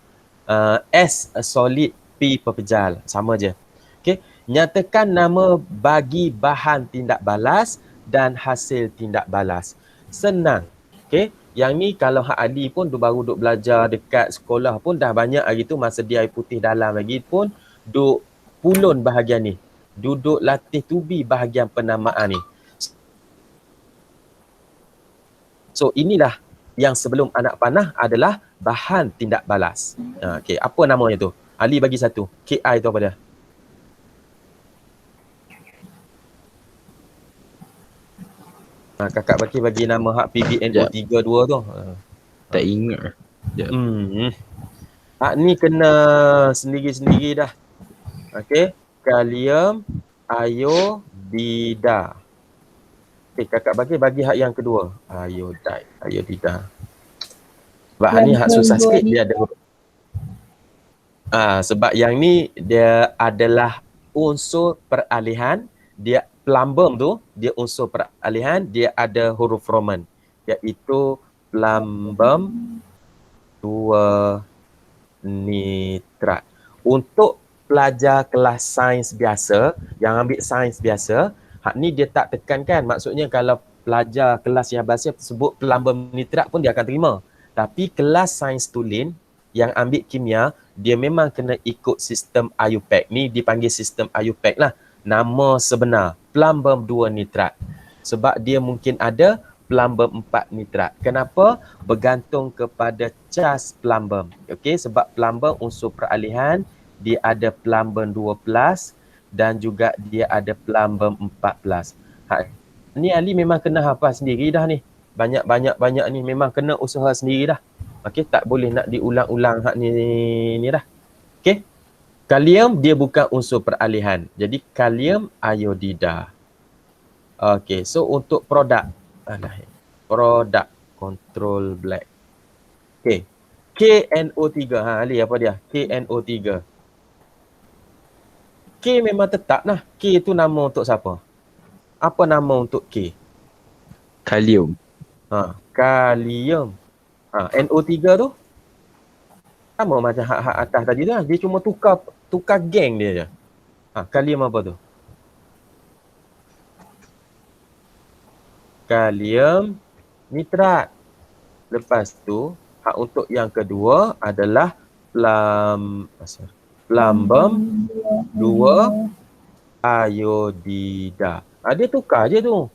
S, solid, P, pepejal. Sama je. Okay. Nyatakan nama bagi bahan tindak balas dan hasil tindak balas. Senang. Okay. Yang ni kalau Hak Ali pun baru duk belajar dekat sekolah pun dah banyak hari tu, masa dia air putih dalam lagi pun duk pulun bahagian ni. Duduk latih tubi bahagian penamaan ni. So inilah yang sebelum anak panah adalah bahan tindak balas. Okay, apa namanya tu? Ali bagi satu. KI tu apa dia? Kakak bagi nama hak PBNO32 tu. Tak ingat. Hak ni kena sendiri-sendiri dah. Okey, kalium iodida. Okey, kakak bagi hak yang kedua. Iodida. Sebab hak ni hak susah sikit, dia ada sebab yang ni dia adalah unsur peralihan, dia plumbum tu, dia unsur peralihan, dia ada huruf Roman, iaitu plumbum 2 nitrat. Untuk pelajar kelas sains biasa, yang ambil sains biasa, hak ni dia tak tekankan. Maksudnya kalau pelajar kelas yang biasa tersebut plumbum nitrat pun dia akan terima. Tapi kelas sains tulen yang ambil kimia, dia memang kena ikut sistem IUPAC. Ni dipanggil sistem IUPAC lah. Nama sebenar, plumbum 2 nitrat. Sebab dia mungkin ada plumbum 4 nitrat. Kenapa? Bergantung kepada cas plumbum. Okey, sebab plumbum unsur peralihan, dia ada plumbum 2+ dan juga dia ada plumbum 4+. Ni Ali memang kena hafal sendiri dah ni. Banyak ni memang kena usaha sendiri dah. Okey, tak boleh nak diulang-ulang hak ni dah. Okey. Kalium dia bukan unsur peralihan. Jadi kalium iodida. Okey, so untuk produk control black. Okey. KNO3. Ali apa dia? KNO3. K memang tetap lah. K tu nama untuk siapa? Apa nama untuk K? Kalium. Kalium. NO3 tu sama macam hak atas tadi tu lah. Dia cuma tukar geng dia je. Kalium apa tu? kalium nitrat. Lepas tu, hak untuk yang kedua adalah plumbum 2 iodida. Dia tukar je tu.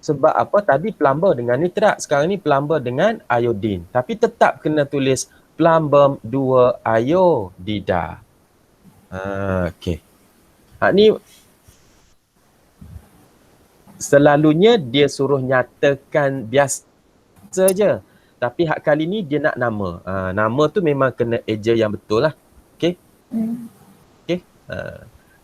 Sebab apa? Tadi plumber dengan nitrat, sekarang ni plumber dengan iodin. Tapi tetap kena tulis plumbum 2 iodida. Okey. Ni selalunya dia suruh nyatakan biasa je. Tapi hak kali ni dia nak nama. Nama tu memang kena eja yang betul lah. Okey. Okey.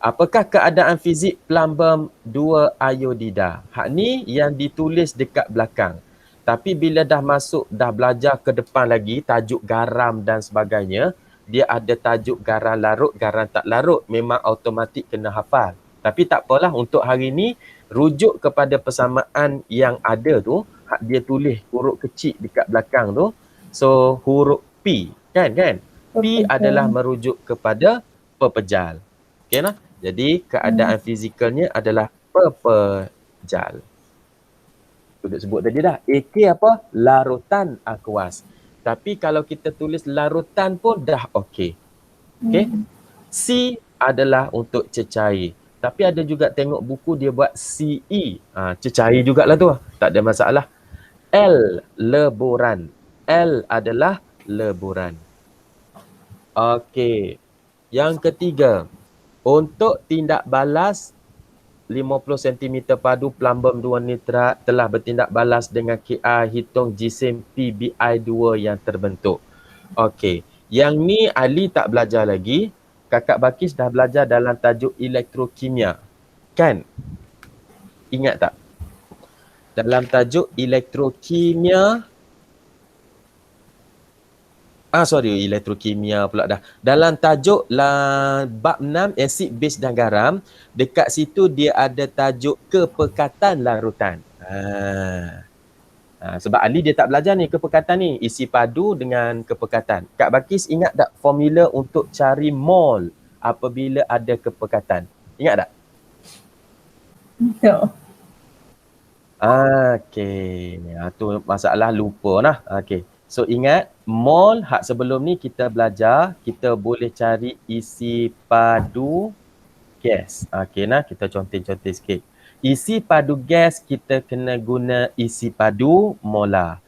Apakah keadaan fizik plumbum 2 iodida? Hak ni yang ditulis dekat belakang. Tapi bila dah masuk, dah belajar ke depan lagi, tajuk garam dan sebagainya, dia ada tajuk garam larut, garam tak larut. Memang automatik kena hafal. Tapi tak apalah, untuk hari ni, rujuk kepada persamaan yang ada tu, hak dia tulis huruf kecil dekat belakang tu. So, huruf P, kan? P adalah merujuk kepada pepejal. Okey lah? Jadi, keadaan fizikalnya adalah pepejal. Sudah sebut tadi dah. AK apa? Larutan akuas. Tapi kalau kita tulis larutan pun dah okey. Okey? C adalah untuk cecair. Tapi ada juga tengok buku dia buat CE. Cecair jugalah tu. Tak ada masalah. L, leburan. L adalah leburan. Okey. Yang ketiga. Untuk tindak balas 50 cm padu plumbum 2 nitrat telah bertindak balas dengan KR hitung jisim PBI2 yang terbentuk. Okey. Yang ni Ali tak belajar lagi. Kakak Bakis dah belajar dalam tajuk elektrokimia. Kan? Ingat tak? Dalam tajuk elektrokimia elektrokimia pula dah. Dalam tajuk bab 6 asid, base dan garam, dekat situ dia ada tajuk kepekatan larutan. Sebab Ali dia tak belajar ni kepekatan ni, isi padu dengan kepekatan. Kak Bakis ingat tak formula untuk cari mol apabila ada kepekatan? Ingat tak? No. Okey. Tu masalah lupa lah. Okey. So ingat, mol hak sebelum ni kita belajar, kita boleh cari isi padu gas. Okey nah, kita contoh-contoh sikit. Isi padu gas kita kena guna isi padu molar.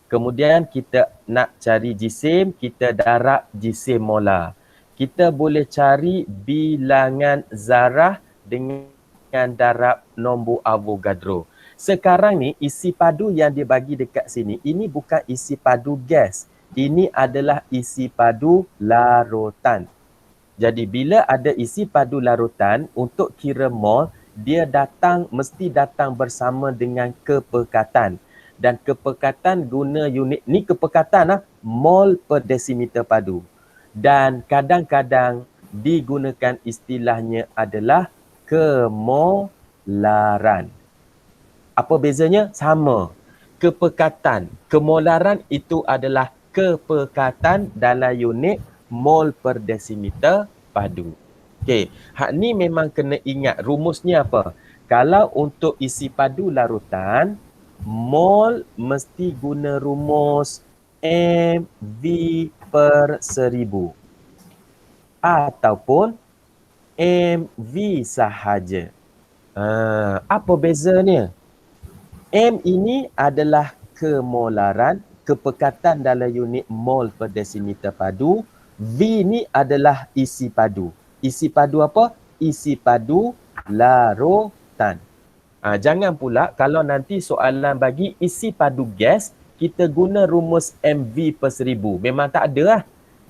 Kemudian kita nak cari jisim, kita darab jisim molar. Kita boleh cari bilangan zarah dengan darab nombor Avogadro. Sekarang ni isi padu yang dia bagi dekat sini, ini bukan isi padu gas. Ini adalah isi padu larutan. Jadi bila ada isi padu larutan, untuk kira mol, dia mesti datang bersama dengan kepekatan. Dan kepekatan guna unit, ni kepekatan lah, mol per desimeter padu. Dan kadang-kadang digunakan istilahnya adalah kemolaran. Apa bezanya? Sama. Kepekatan. Kemolaran itu adalah kepekatan dalam unit mol per desimeter padu. Okey. Hak ni memang kena ingat rumusnya apa. Kalau untuk isi padu larutan, mol mesti guna rumus MV per 1000. Ataupun MV sahaja. Apa bezanya? M ini adalah kemolaran, kepekatan dalam unit mol per desimeter padu. V ni adalah isi padu. Isi padu apa? Isi padu larutan. Jangan pula kalau nanti soalan bagi isi padu gas, kita guna rumus MV per 1000. Memang tak ada lah.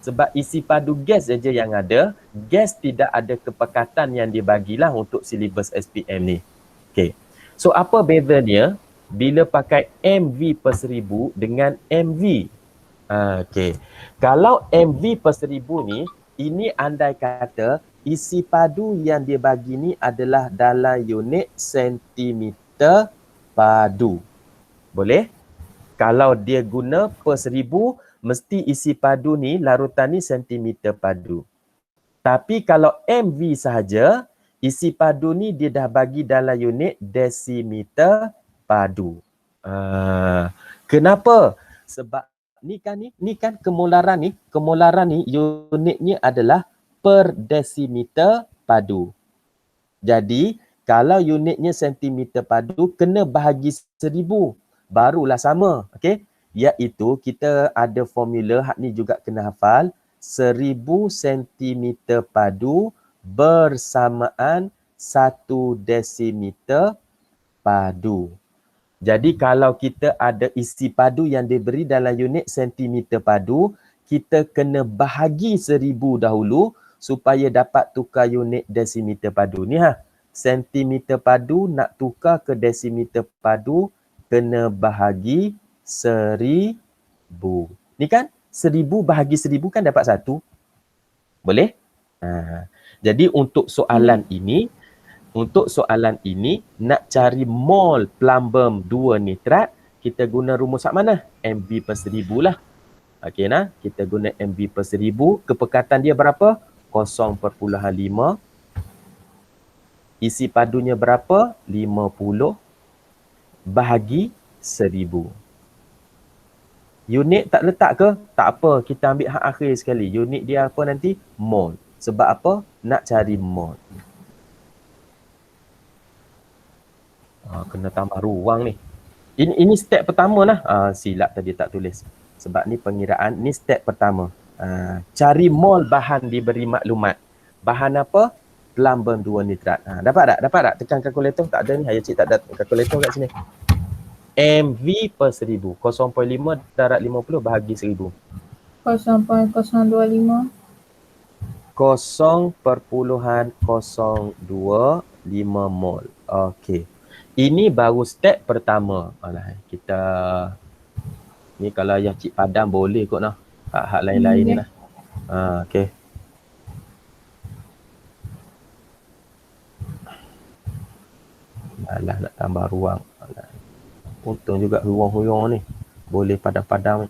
Sebab isi padu gas saja yang ada. Gas tidak ada kepekatan yang dibagilah untuk silibus SPM ni. Okay. So apa bezanya bila pakai MV per 1000 dengan MV? Okay. Kalau MV per 1000 ni, ini andai kata isi padu yang dia bagi ni adalah dalam unit sentimeter padu. Boleh? Kalau dia guna per 1000, mesti isi padu ni, larutan ni sentimeter padu. Tapi kalau MV sahaja, isi padu ni dia dah bagi dalam unit desimeter padu. Kenapa? Sebab ni kan kemolaran ni unitnya adalah per desimeter padu. Jadi kalau unitnya sentimeter padu kena bahagi 1000 barulah sama, okey? Iaitu kita ada formula hak ni juga kena hafal, 1000 sentimeter padu bersamaan 1 desimeter padu. Jadi kalau kita ada isi padu yang diberi dalam unit sentimeter padu, kita kena bahagi 1000 dahulu supaya dapat tukar unit desimeter padu. Ni sentimeter padu nak tukar ke desimeter padu kena bahagi 1000. Ni kan 1000 bahagi 1000 kan dapat 1. Boleh? Jadi untuk soalan ini nak cari mol plumbum 2 nitrat, kita guna rumus hak mana? MB per 1000 lah. Okey nah, kita guna MB per 1000. Kepekatan dia berapa? 0.5. Isi padunya berapa? 50 bahagi 1000. Unit tak letak ke? Tak apa, kita ambil hak akhir sekali. Unit dia apa nanti? Mol. Sebab apa? Nak cari mol. Kena tambah ruang ni. Ini step pertama lah. Silap tadi tak tulis. Sebab ni pengiraan. Ni step pertama. Cari mol bahan diberi maklumat. Bahan apa? Plumbum 2 nitrat. Dapat tak? Tekan kalkulator. Tak ada ni. Cik tak ada kalkulator kat sini. MV per 1000. 0.5 darat 50 bahagi 1000. 0.025. 0.025 mol. Okey. Ini baru step pertama. Kita ni kalau ayah Cik Padang boleh kot nah. Hak lain-lain lah. Okey. Alah nak tambah ruang. Untung juga ruang-ruang ni. Boleh padam-padam.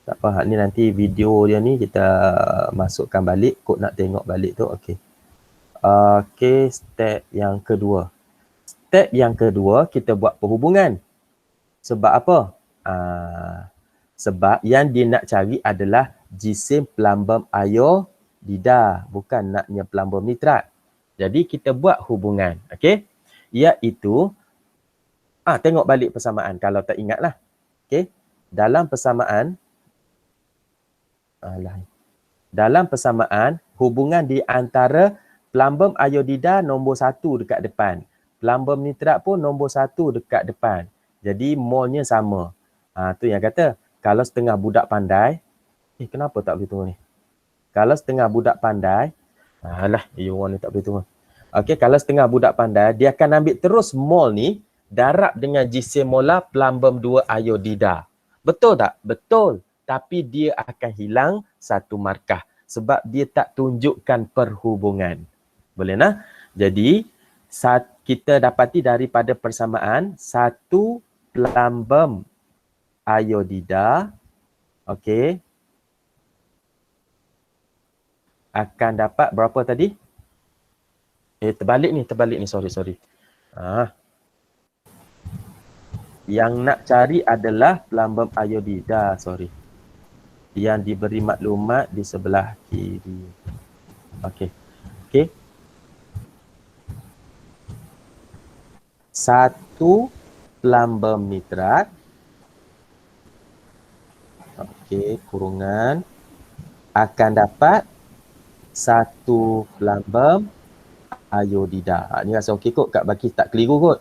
Tak apa, hak ni nanti video dia ni kita masukkan balik. Kod nak tengok balik tu. Okey. Okey, step yang kedua. Step yang kedua, kita buat perhubungan. Sebab apa? Sebab yang dia nak cari adalah jisim plumbum iodida, bukan naknya plumbum nitrat. Jadi kita buat hubungan. Okey? Iaitu, tengok balik persamaan kalau tak ingat lah. Okey? Dalam persamaan, hubungan di antara plumbum iodida nombor 1 dekat depan. Plumbum nitrat pun nombor 1 dekat depan. Jadi molnya sama. Tu yang kata, kalau setengah budak pandai, kenapa tak boleh tunggu ni? Kalau setengah budak pandai, orang ni tak boleh tunggu. Okey, kalau setengah budak pandai, dia akan ambil terus mol ni, darab dengan jisim molar plumbum 2 iodida. Betul tak? Betul. Tapi dia akan hilang satu markah. Sebab dia tak tunjukkan perhubungan. Boleh nah? Jadi, kita dapati daripada persamaan, satu plumbum iodida, okey, akan dapat berapa tadi? Terbalik ni, sorry. Yang nak cari adalah plumbum iodida, sorry. Yang diberi maklumat di sebelah kiri. Okey. Satu plumbum nitrat. Okey, kurungan. Akan dapat satu plumbum iodida. Ni rasa okey kot, Kak Baki tak keliru kot.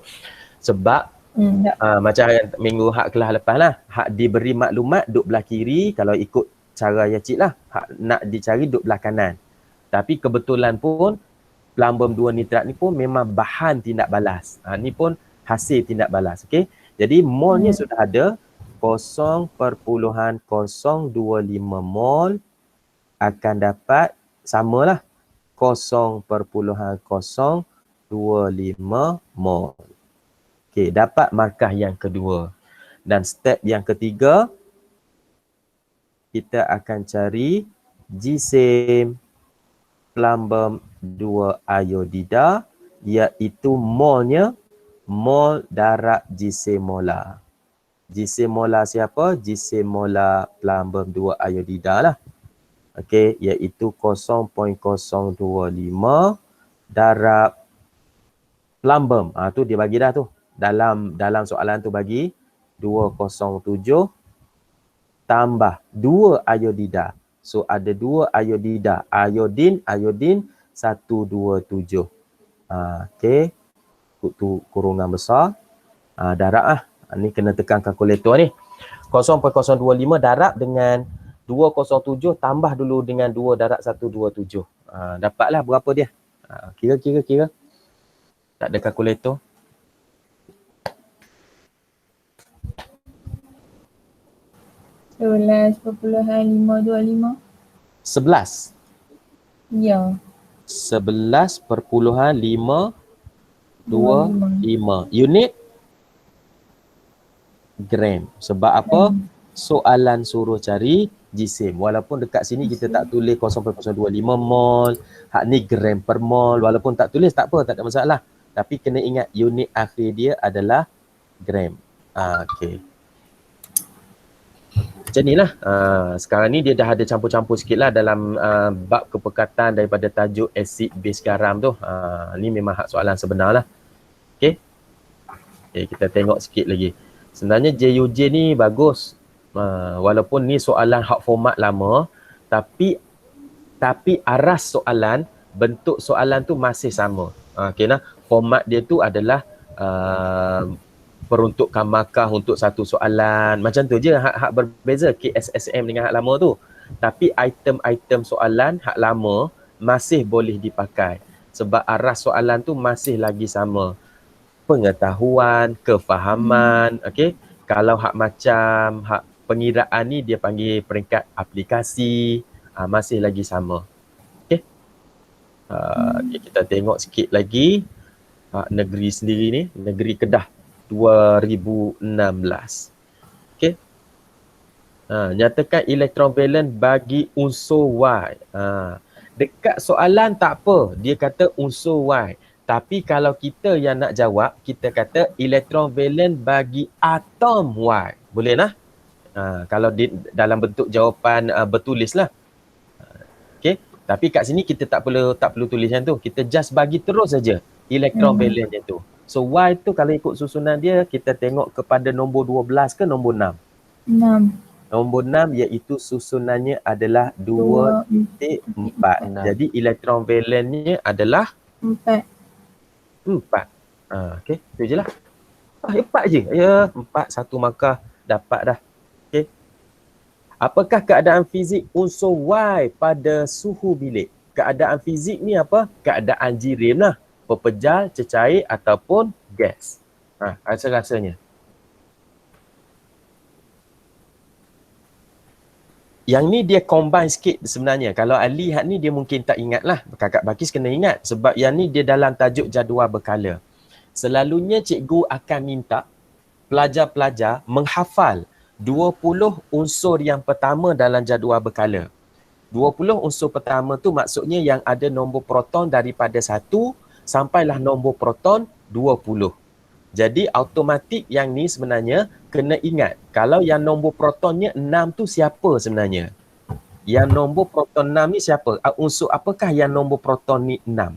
Sebab macam minggu hak kelas lepas lah. Hak diberi maklumat duduk belah kiri, kalau ikut cara ya cik lah. Hak nak dicari duduk belah kanan. Tapi kebetulan pun plumbum 2 nitrat ni pun memang bahan tindak balas. Ni pun hasil tindak balas. Okey. Jadi molnya sudah ada 0.025 mol akan dapat samalah 0.025 mol. Okey, dapat markah yang kedua. Dan step yang ketiga, kita akan cari jisim plumbum 2 iodida, iaitu molnya mol darab jisim molar. Jisim molar siapa? Jisim molar plumbum 2 iodida lah. Okey, iaitu 0.025 darab plumbum. Tu dia bagi dah tu. Dalam soalan tu bagi 207 tambah 2 iodida. So ada 2 iodida. Iodin 127. Okey. Tu kurungan besar. Darab lah. Ni kena tekan kalkulator ni. 0.025 darab dengan 207 tambah dulu dengan 2 darab 127. Dapatlah berapa dia. Kira. Tak ada kalkulator. Sebelas 11.525. 11. Ya. 11.525 unit gram. Sebab apa? Soalan suruh cari jisim. Walaupun dekat sini kita tak tulis 0.025 mol, hak ni gram per mol. Walaupun tak tulis tak apa, tak ada masalah. Tapi kena ingat unit akhir dia adalah gram. Okey. Macam ni lah. Sekarang ni dia dah ada campur-campur sikit lah dalam bab kepekatan daripada tajuk asid base garam tu. Ni memang hak soalan sebenar lah. Okay, kita tengok sikit lagi. Sebenarnya JUJ ni bagus. Walaupun ni soalan hak format lama, tapi aras soalan, bentuk soalan tu masih sama. Okay nah, format dia tu adalah peruntukan markah untuk satu soalan. Macam tu je, hak berbeza KSSM dengan hak lama tu. Tapi item-item soalan hak lama masih boleh dipakai. Sebab aras soalan tu masih lagi sama. Pengetahuan, kefahaman, okey. Kalau hak macam hak pengiraan ni dia panggil peringkat aplikasi, masih lagi sama. Okey. Kita tengok sikit lagi negeri sendiri ni, negeri Kedah 2016. Okey. Nyatakan elektron valen bagi unsur Y. Dekat soalan tak apa, dia kata unsur Y. Tapi kalau kita yang nak jawab, kita kata elektron valen bagi atom Y. Boleh lah? Kalau dalam bentuk jawapan bertulis lah. Okay. Tapi kat sini kita tak perlu tulis macam tu. Kita just bagi terus saja elektron valen dia tu. So Y tu kalau ikut susunan dia, kita tengok kepada nombor 12 ke nombor 6? 6. Nombor 6 iaitu susunannya adalah 2.4. Jadi elektron valennya adalah 4. 4. Okey, tu je lah. 4 je. Ya, 4 satu markah dapat dah. Okey. Apakah keadaan fizik unsur Y pada suhu bilik? Keadaan fizik ni apa? Keadaan jirim lah. Pepejal, cecair ataupun gas. Rasa-rasanya. Yang ni dia combine sikit sebenarnya. Kalau Ali hak ni dia mungkin tak ingat lah. Kakak Bakis kena ingat. Sebab yang ni dia dalam tajuk jadual berkala. Selalunya cikgu akan minta pelajar-pelajar menghafal 20 unsur yang pertama dalam jadual berkala. 20 unsur pertama tu maksudnya yang ada nombor proton daripada 1 sampailah nombor proton 20. Jadi automatik yang ni sebenarnya kena ingat. Kalau yang nombor protonnya 6 tu siapa sebenarnya? Yang nombor proton 6 ni siapa? Unsur apakah yang nombor proton ni 6?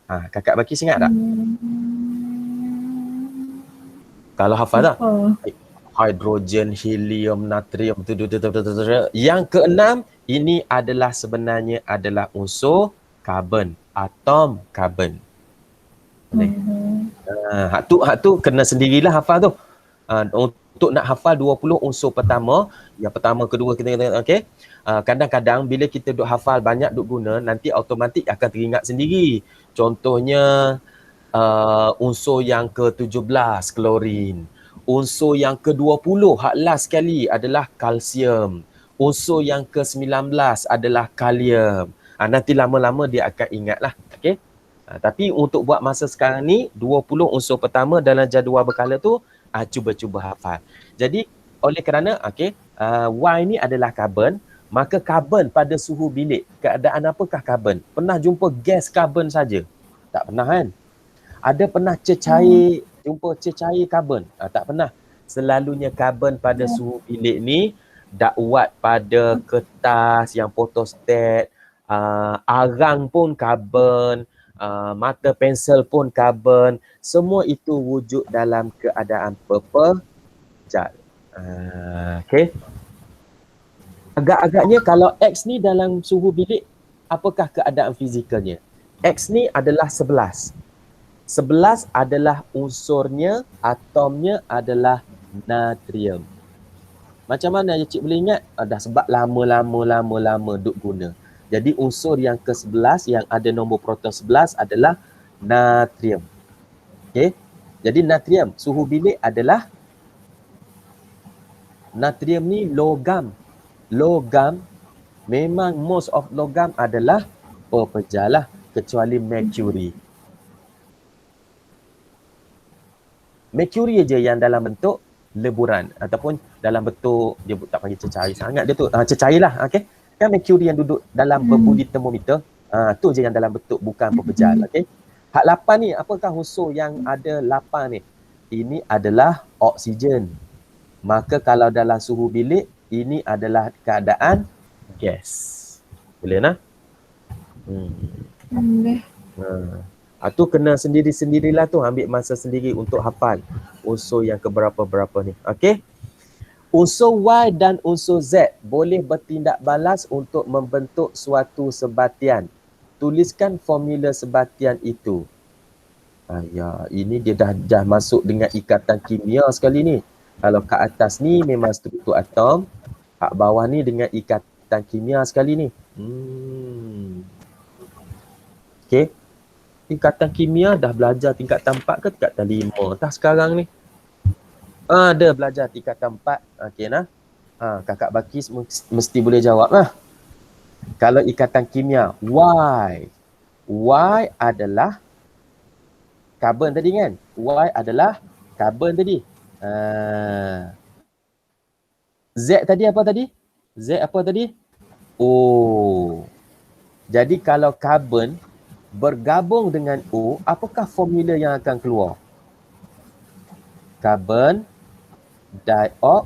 Kakak Bakis ingat tak? Kalau hafal tak? Hidrogen, helium, natrium. Yang keenam ini adalah sebenarnya adalah unsur karbon. Atom karbon. Hak tu kena sendirilah hafal tu. Untuk nak hafal 20 unsur pertama, yang pertama, kedua, ketiga, okey. Kadang-kadang bila kita duk hafal banyak duk guna, nanti automatik akan teringat sendiri. Contohnya unsur yang ke-17 klorin. Unsur yang ke-20 hak last sekali adalah kalsium. Unsur yang ke-19 adalah kalium. Nanti lama-lama dia akan ingatlah. Okey. Tapi untuk buat masa sekarang ni 20 unsur pertama dalam jadual berkala tu cuba-cuba hafal. Jadi oleh kerana Y ni adalah karbon, maka karbon pada suhu bilik, keadaan apakah karbon? Pernah jumpa gas karbon saja? Tak pernah kan? Ada pernah cecair, jumpa cecair karbon? Tak pernah. Selalunya karbon pada suhu bilik ni dakwat pada kertas yang photostat, arang pun karbon, mata pensel pun karbon. Semua itu wujud dalam keadaan pepejal. Okay. Agak-agaknya kalau X ni dalam suhu bilik, apakah keadaan fizikalnya? X ni adalah 11. 11 adalah unsurnya, atomnya adalah natrium. Macam mana cik boleh ingat? Dah sebab lama duk guna. Jadi unsur yang ke-11 yang ada nombor proton 11 adalah natrium. Okey. Jadi natrium, suhu bilik adalah natrium ni logam. Logam memang most of logam adalah pepejal lah, kecuali mercury. Mercury je yang dalam bentuk leburan ataupun dalam bentuk, dia tak panggil cecair sangat dia tu, cecair lah, okey. Kan mercury yang duduk dalam berbudi termometer, tu je yang dalam bentuk bukan pepejal, okey. Hak 8 ni, apakah unsur yang ada 8 ni? Ini adalah oksigen. Maka kalau dalam suhu bilik, ini adalah keadaan gas. Boleh nak? Boleh. Tu kena sendiri-sendirilah tu, ambil masa sendiri untuk hafal unsur yang keberapa-berapa ni. Okey. Unsur Y dan unsur Z boleh bertindak balas untuk membentuk suatu sebatian. Tuliskan formula sebatian itu. Ya, ini dia dah masuk dengan ikatan kimia sekali ni. Kalau kat atas ni memang struktur atom, kat bawah ni dengan ikatan kimia sekali ni. Okey. Tingkatan kimia dah belajar tingkatan 4 ke tingkatan 5 tah sekarang ni? Ada belajar tingkatan 4. Okey nah. Kakak Bakis mesti boleh jawab lah. Kalau ikatan kimia, Y adalah karbon tadi kan? Y adalah karbon tadi. Z tadi apa tadi? Z apa tadi? O. Jadi kalau karbon bergabung dengan O, apakah formula yang akan keluar? Karbon dioksida.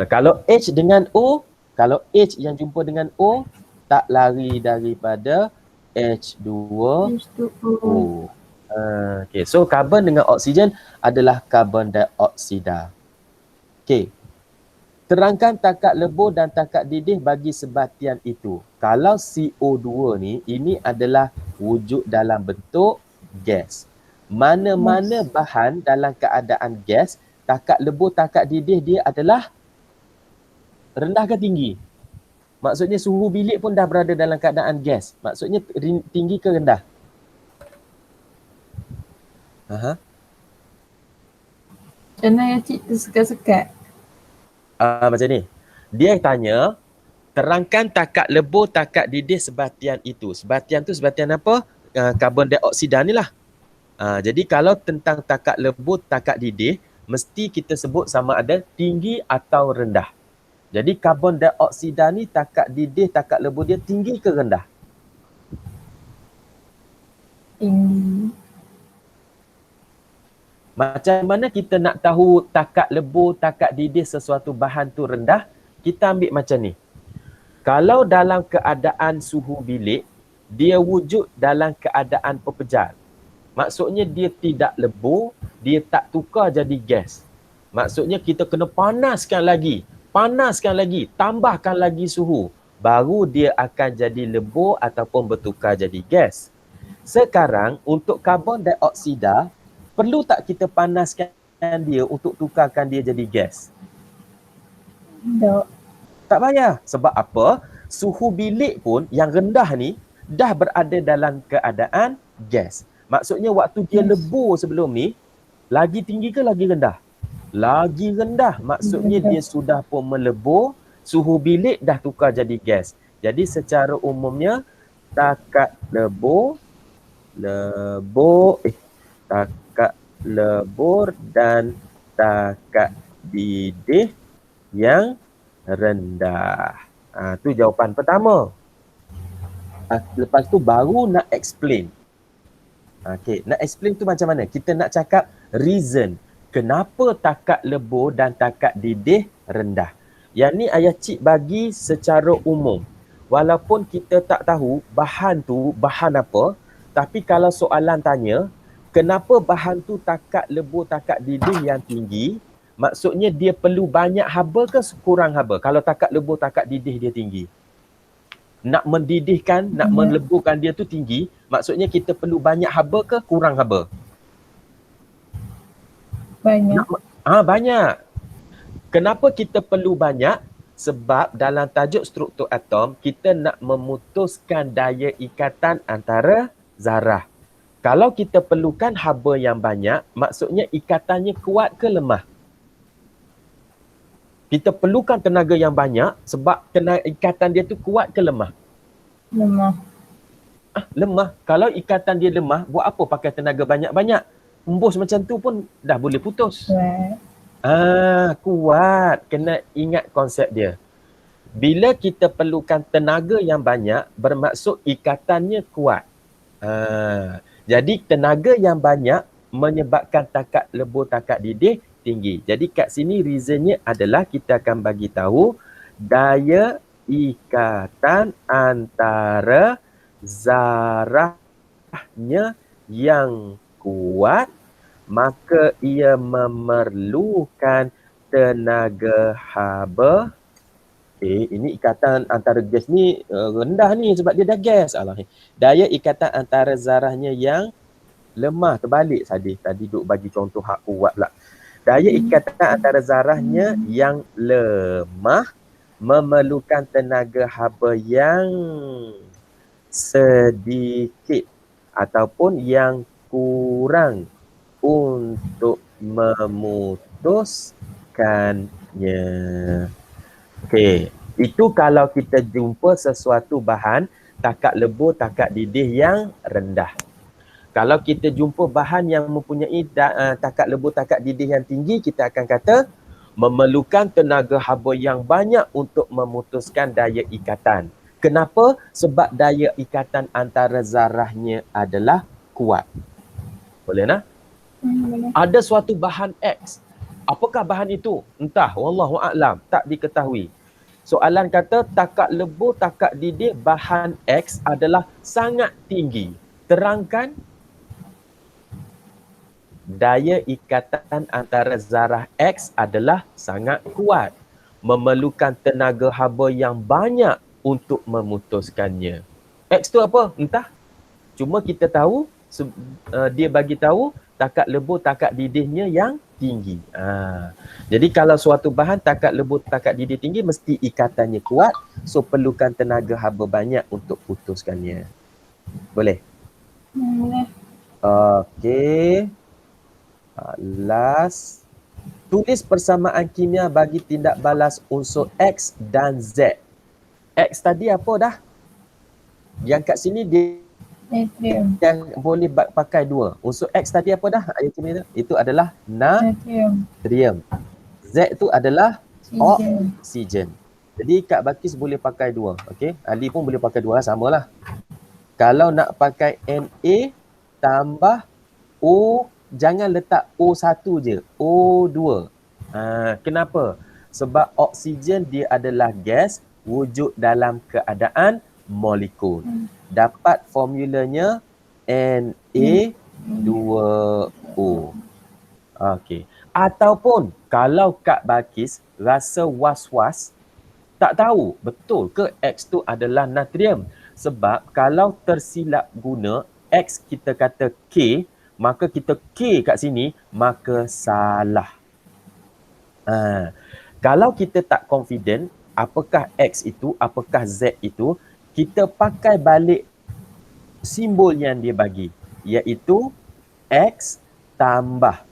Kalau H dengan O, kalau H yang jumpa dengan O, tak lari daripada H2O. Okay, so karbon dengan oksigen adalah karbon dioksida. Okay. Terangkan takat lebur dan takat didih bagi sebatian itu. Kalau CO2 ni, ini adalah wujud dalam bentuk gas. Mana-mana bahan dalam keadaan gas, takat lebur, takat didih dia adalah rendah ke tinggi? Maksudnya suhu bilik pun dah berada dalam keadaan gas. Maksudnya tinggi ke rendah? Macam mana ya cik tersekat-sekat? Macam ni. Dia tanya, terangkan takat lebur, takat didih sebatian itu. Sebatian tu sebatian apa? Karbon dioksida ni lah. Jadi kalau tentang takat lebur, takat didih, mesti kita sebut sama ada tinggi atau rendah. Jadi karbon dioksida ni takat didih, takat lebur dia tinggi ke rendah? Tinggi. Macam mana kita nak tahu takat lebur, takat didih sesuatu bahan tu rendah? Kita ambil macam ni. Kalau dalam keadaan suhu bilik, dia wujud dalam keadaan pepejal. Maksudnya dia tidak lebur, dia tak tukar jadi gas. Maksudnya kita kena panaskan lagi, tambahkan lagi suhu. Baru dia akan jadi lebur ataupun bertukar jadi gas. Sekarang untuk karbon dioksida, perlu tak kita panaskan dia untuk tukarkan dia jadi gas? Tak payah. Sebab apa? Suhu bilik pun yang rendah ni dah berada dalam keadaan gas. Maksudnya waktu dia lebur sebelum ni, lagi tinggi ke lagi rendah? Lagi rendah. Maksudnya dia sudah pun melebur, suhu bilik dah tukar jadi gas. Jadi secara umumnya, takat lebur dan takat didih yang rendah. Tu jawapan pertama. Lepas tu baru nak explain. Okay, nak explain tu macam mana? Kita nak cakap reason. Kenapa takat lebur dan takat didih rendah. Yang ni ayah cik bagi secara umum. Walaupun kita tak tahu bahan tu bahan apa, tapi kalau soalan tanya, kenapa bahan tu takat lebur, takat didih yang tinggi, maksudnya dia perlu banyak haba ke kurang haba? Kalau takat lebur, takat didih dia tinggi. Nak mendidihkan, nak meleburkan dia tu tinggi, maksudnya kita perlu banyak haba ke kurang haba? Banyak. Banyak. Kenapa kita perlu banyak? Sebab dalam tajuk struktur atom, kita nak memutuskan daya ikatan antara zarah. Kalau kita perlukan haba yang banyak, maksudnya ikatannya kuat ke lemah? Kita perlukan tenaga yang banyak sebab ikatan dia tu kuat ke lemah? Lemah. Lemah. Kalau ikatan dia lemah, buat apa pakai tenaga banyak-banyak? Embus macam tu pun dah boleh putus. Kuat. Kena ingat konsep dia. Bila kita perlukan tenaga yang banyak, bermaksud ikatannya kuat. Jadi tenaga yang banyak menyebabkan takat lebur, takat didih tinggi. Jadi kat sini reasonnya adalah kita akan bagi tahu daya ikatan antara zarahnya yang kuat, maka ia memerlukan tenaga haba. Ini ikatan antara gas ni rendah ni sebab dia dah gas. Daya ikatan antara zarahnya yang lemah. Terbalik tadi duk bagi contoh hak kuat pula. Daya ikatan antara zarahnya yang lemah memerlukan tenaga haba yang sedikit ataupun yang kurang untuk memutuskannya. Okey, itu kalau kita jumpa sesuatu bahan takat lebur, takat didih yang rendah. Kalau kita jumpa bahan yang mempunyai takat lebur, takat didih yang tinggi, kita akan kata memerlukan tenaga haba yang banyak untuk memutuskan daya ikatan. Kenapa? Sebab daya ikatan antara zarahnya adalah kuat. Boleh nak? Boleh. Ada suatu bahan X. Apakah bahan itu? Entah, wallahu a'lam, tak diketahui. Soalan kata takat lebur, takat didih bahan X adalah sangat tinggi. Terangkan daya ikatan antara zarah X adalah sangat kuat. Memerlukan tenaga haba yang banyak untuk memutuskannya. X tu apa? Entah. Cuma kita tahu, dia bagi tahu takat lebur, takat didihnya yang tinggi. Jadi kalau suatu bahan takat lebur, takat didih tinggi, mesti ikatannya kuat. So perlukan tenaga haba banyak untuk putuskannya. Boleh? Boleh. Okey. Last. Tulis persamaan kimia bagi tindak balas unsur X dan Z. X tadi apa dah? Yang kat sini dia Natrium. yang boleh pakai dua. Unsur X tadi apa dah? Ayat kimia tu? Itu adalah natrium. Z tu adalah oksigen. Jadi Kak Bakis boleh pakai dua. Okey, Ali pun boleh pakai dua, samalah. Kalau nak pakai Na tambah O, jangan letak O1 je, O2. Kenapa? Sebab oksigen dia adalah gas wujud dalam keadaan molekul. Dapat formulanya Na2O. Okey. Ataupun kalau Kak Bakis rasa was-was, tak tahu betul ke X tu adalah natrium. Sebab kalau tersilap guna X kita kata K, maka kita K kat sini, maka salah. Kalau kita tak confident apakah X itu, apakah Z itu, kita pakai balik simbol yang dia bagi, iaitu X tambah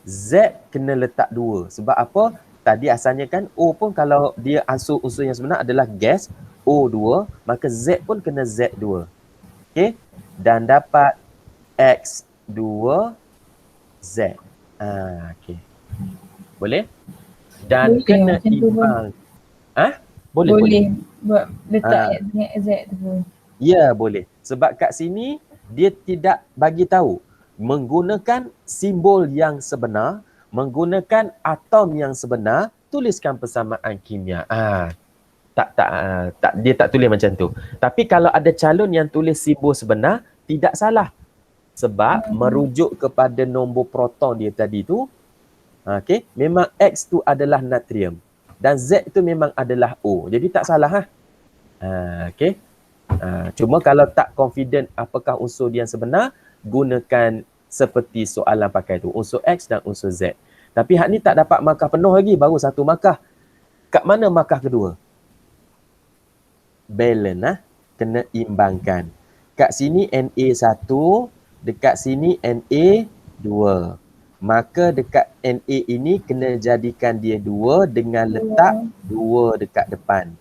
Z kena letak 2. Sebab apa? Tadi asalnya kan O pun kalau dia unsur yang sebenar adalah gas, O2, maka Z pun kena Z2. Okey? Dan dapat X2Z. Okey. Boleh? Dan boleh, kena macam tu imbang. Boleh. Buat letak X dengan Z tu pun. Ya, boleh. Sebab kat sini dia tidak bagi tahu. Menggunakan simbol yang sebenar, menggunakan atom yang sebenar, tuliskan persamaan kimia. Dia tak tulis macam tu. Tapi kalau ada calon yang tulis simbol sebenar, tidak salah. Sebab merujuk kepada nombor proton dia tadi tu, okey, memang X tu adalah natrium dan Z tu memang adalah O. Jadi tak salah okey. Cuma kalau tak confident apakah unsur dia yang sebenar, gunakan seperti soalan pakai tu, unsur X dan unsur Z. Tapi hak ni tak dapat markah penuh lagi, baru satu markah. Kat mana markah kedua? Balance kena imbangkan. Kat sini Na1, dekat sini Na2. Maka dekat Na ini kena jadikan dia 2 dengan letak 2 dekat depan.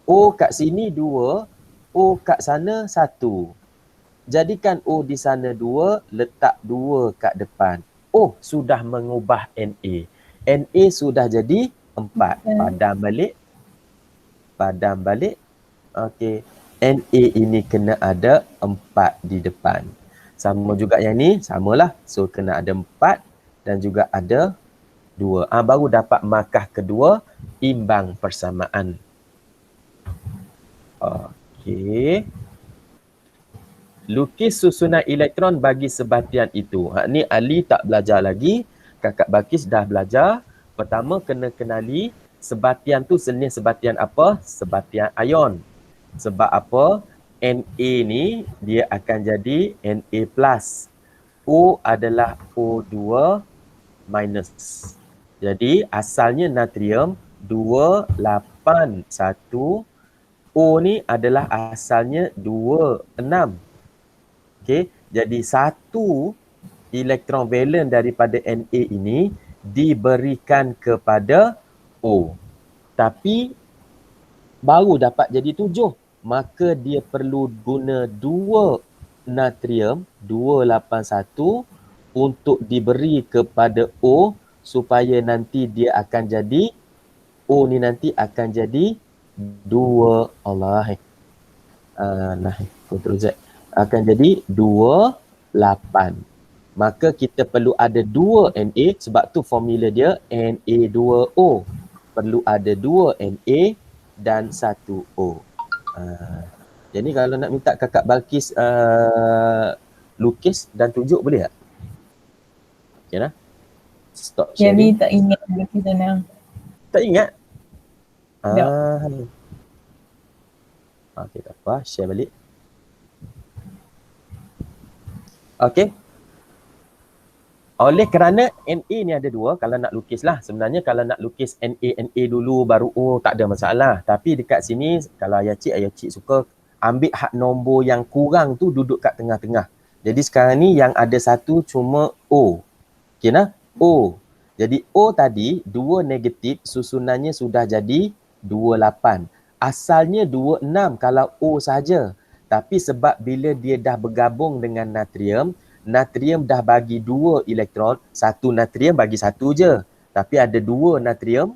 O kat sini 2, O kat sana 1. Jadikan O di sana 2, letak 2 kat depan. Oh, sudah mengubah Na. Na sudah jadi 4. Padam balik. Okey. Na ini kena ada 4 di depan. Sama juga yang ni, samalah. So, kena ada 4 dan juga ada 2. Baru dapat markah kedua, imbang persamaan. Okey. Lukis susunan elektron bagi sebatian itu. Ni Ali tak belajar lagi. Kakak Balkis dah belajar. Pertama kena kenali sebatian tu jenis sebatian apa? Sebatian ion. Sebab apa? Na ni dia akan jadi Na+. O adalah O2 minus. Jadi asalnya natrium 281. O ni adalah asalnya 26. Okey, jadi satu elektron valen daripada Na ini diberikan kepada O. Tapi baru dapat jadi 7. Maka dia perlu guna 2 natrium 281 untuk diberi kepada O supaya nanti dia akan jadi O ni nanti akan jadi 2 Ctrl Z akan jadi 28. Maka kita perlu ada 2 Na sebab tu formula dia Na2O. Perlu ada 2 Na dan 1 O. Jadi kalau nak minta kakak Balkis lukis dan tunjuk boleh tak? Okay lah. Stop sharing. Yang ni tak ingat lukis sana. Tak ingat? Tak. Okay, tak apa. Share balik. Okay. Oleh kerana Na ni ada 2, kalau nak lukis lah. Sebenarnya kalau nak lukis Na dulu baru O tak ada masalah. Tapi dekat sini kalau ayah cik suka ambil hak nombor yang kurang tu duduk kat tengah-tengah. Jadi sekarang ni yang ada 1 cuma O. Okay nah? O. Jadi O tadi 2 negatif susunannya sudah jadi 28. Asalnya 26 kalau O saja. Tapi sebab bila dia dah bergabung dengan natrium, natrium dah bagi 2 elektron, 1 natrium bagi 1 je. Tapi ada 2 natrium,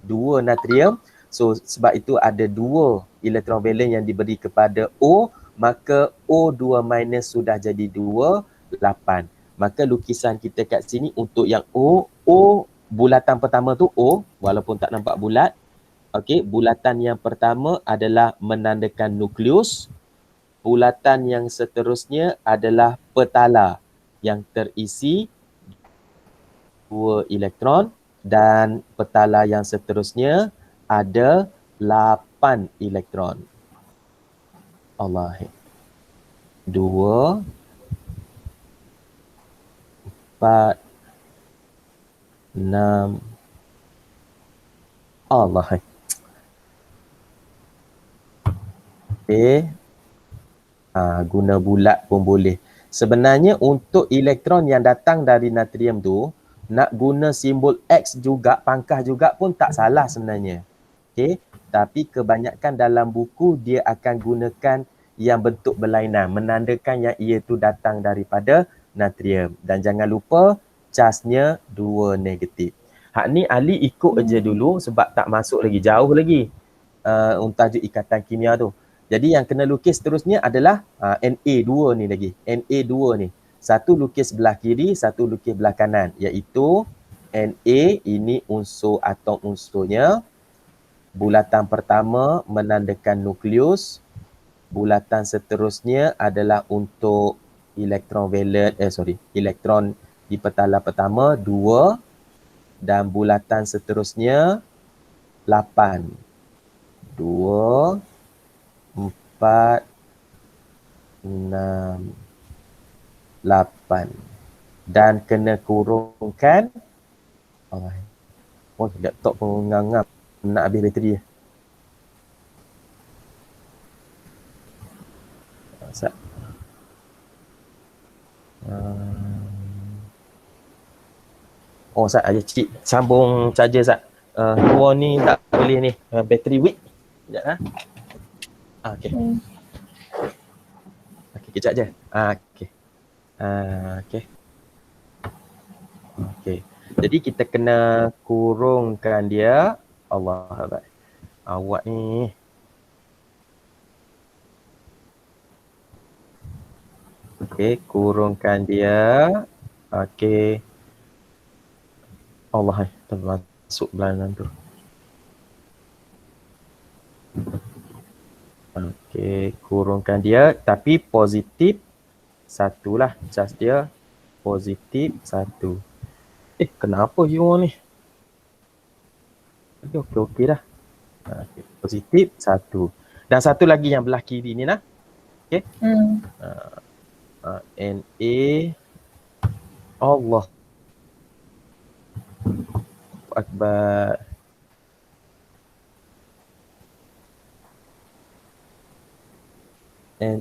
2 natrium. So sebab itu ada 2 elektron valen yang diberi kepada O, maka O2 minus sudah jadi 28. Maka lukisan kita kat sini untuk yang O bulatan pertama tu O, walaupun tak nampak bulat. Okey, bulatan yang pertama adalah menandakan nukleus. Bulatan yang seterusnya adalah petala yang terisi 2 elektron dan petala yang seterusnya ada 8 elektron. Allah. 2 4 6 Allah. Guna bulat pun boleh. Sebenarnya untuk elektron yang datang dari natrium tu, nak guna simbol X juga, pangkah juga pun tak salah sebenarnya. Okay? Tapi kebanyakan dalam buku dia akan gunakan yang bentuk berlainan, menandakan yang ia tu datang daripada natrium. Dan jangan lupa charge-nya 2 negatif. Hak ni Ali ikut aja dulu sebab tak masuk lagi, jauh lagi tajuk ikatan kimia tu. Jadi yang kena lukis seterusnya adalah NA2 ni lagi. NA2 ni. Satu lukis belah kiri, satu lukis belah kanan. Iaitu Na ini unsur atom unsurnya. Bulatan pertama menandakan nukleus. Bulatan seterusnya adalah untuk elektron elektron di petala pertama 2 dan bulatan seterusnya 8. 2 4 6 8 dan kena kurungkan. Laptop pun ngangap nak habis bateri dia. Sat. Sat ada cik sambung charger Sat. Luar ni tak boleh ni, bateri weak. Sekejap okey. Okey, kejap je. Okey. Okey. Jadi kita kena kurungkan dia. Allah Akbar. Awak ni. Okey, kurungkan dia. Okey. Allah, termasuk belanan tu. Okey, kurungkan dia tapi positif 1 lah. Charge dia positif 1. Kenapa you ni? Okey dah. Positif 1. Dan satu lagi yang belah kiri ni lah. Okey. Na. Allah Akbar. Na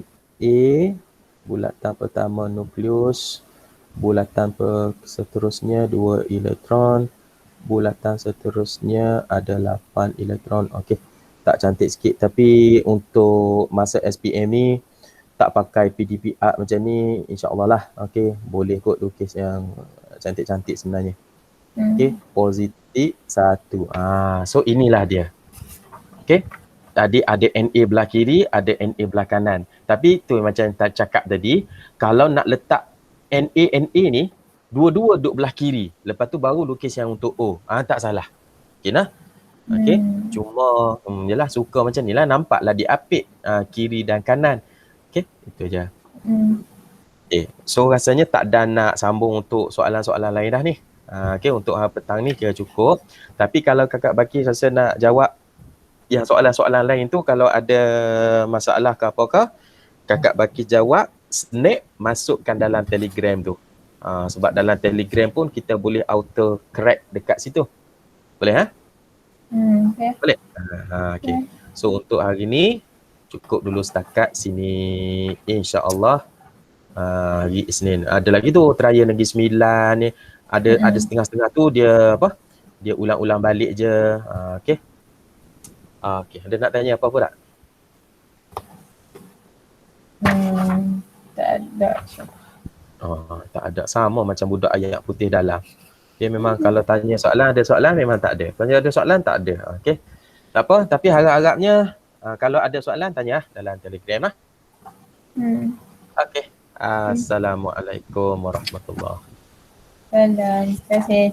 bulatan pertama nukleus, bulatan seterusnya 2 elektron, bulatan seterusnya ada 8 elektron. Okey, tak cantik sikit tapi untuk masa SPM ni tak pakai PDP art macam ni, insya-Allah lah. Okey, boleh kot lukis yang cantik-cantik sebenarnya. Okey, positif 1. So inilah dia. Okey. Tadi ada Na belah kiri, ada Na belah kanan. Tapi tu macam tak cakap tadi, kalau nak letak Na ni, dua-dua duduk belah kiri. Lepas tu baru lukis yang untuk O. Tak salah. Okey nah. Okey. Cuma yalah suka macam ni lah, nampaklah diapit kiri dan kanan. Okey, itu je. Okay. So rasanya tak ada nak sambung untuk soalan-soalan lain dah ni. Okey, untuk hari petang ni kira cukup. Tapi kalau Kakak Baki rasa nak jawab yang soalan-soalan lain tu, kalau ada masalah ke apakah, Kakak Baki jawab, snap masukkan dalam Telegram tu. Sebab dalam Telegram pun kita boleh auto correct dekat situ. Boleh Okay. Boleh? Okay. So untuk hari ni cukup dulu setakat sini, insya-Allah. Hari Isnin. Ada lagi tu Trial Negeri Sembilan ni. Ada setengah-setengah tu dia apa? Dia ulang-ulang balik je. Okey. Okey, ada nak tanya apa-apa tak? Tak ada. Tak ada. Sama macam budak ayat putih dalam. Dia memang kalau tanya soalan, ada soalan, memang tak ada. Kalau ada soalan, tak ada. Okey. Tak apa, tapi harap-harapnya kalau ada soalan, tanya dalam Telegram lah. Okey. Assalamualaikum warahmatullahi wabarakatuh. Terima kasih.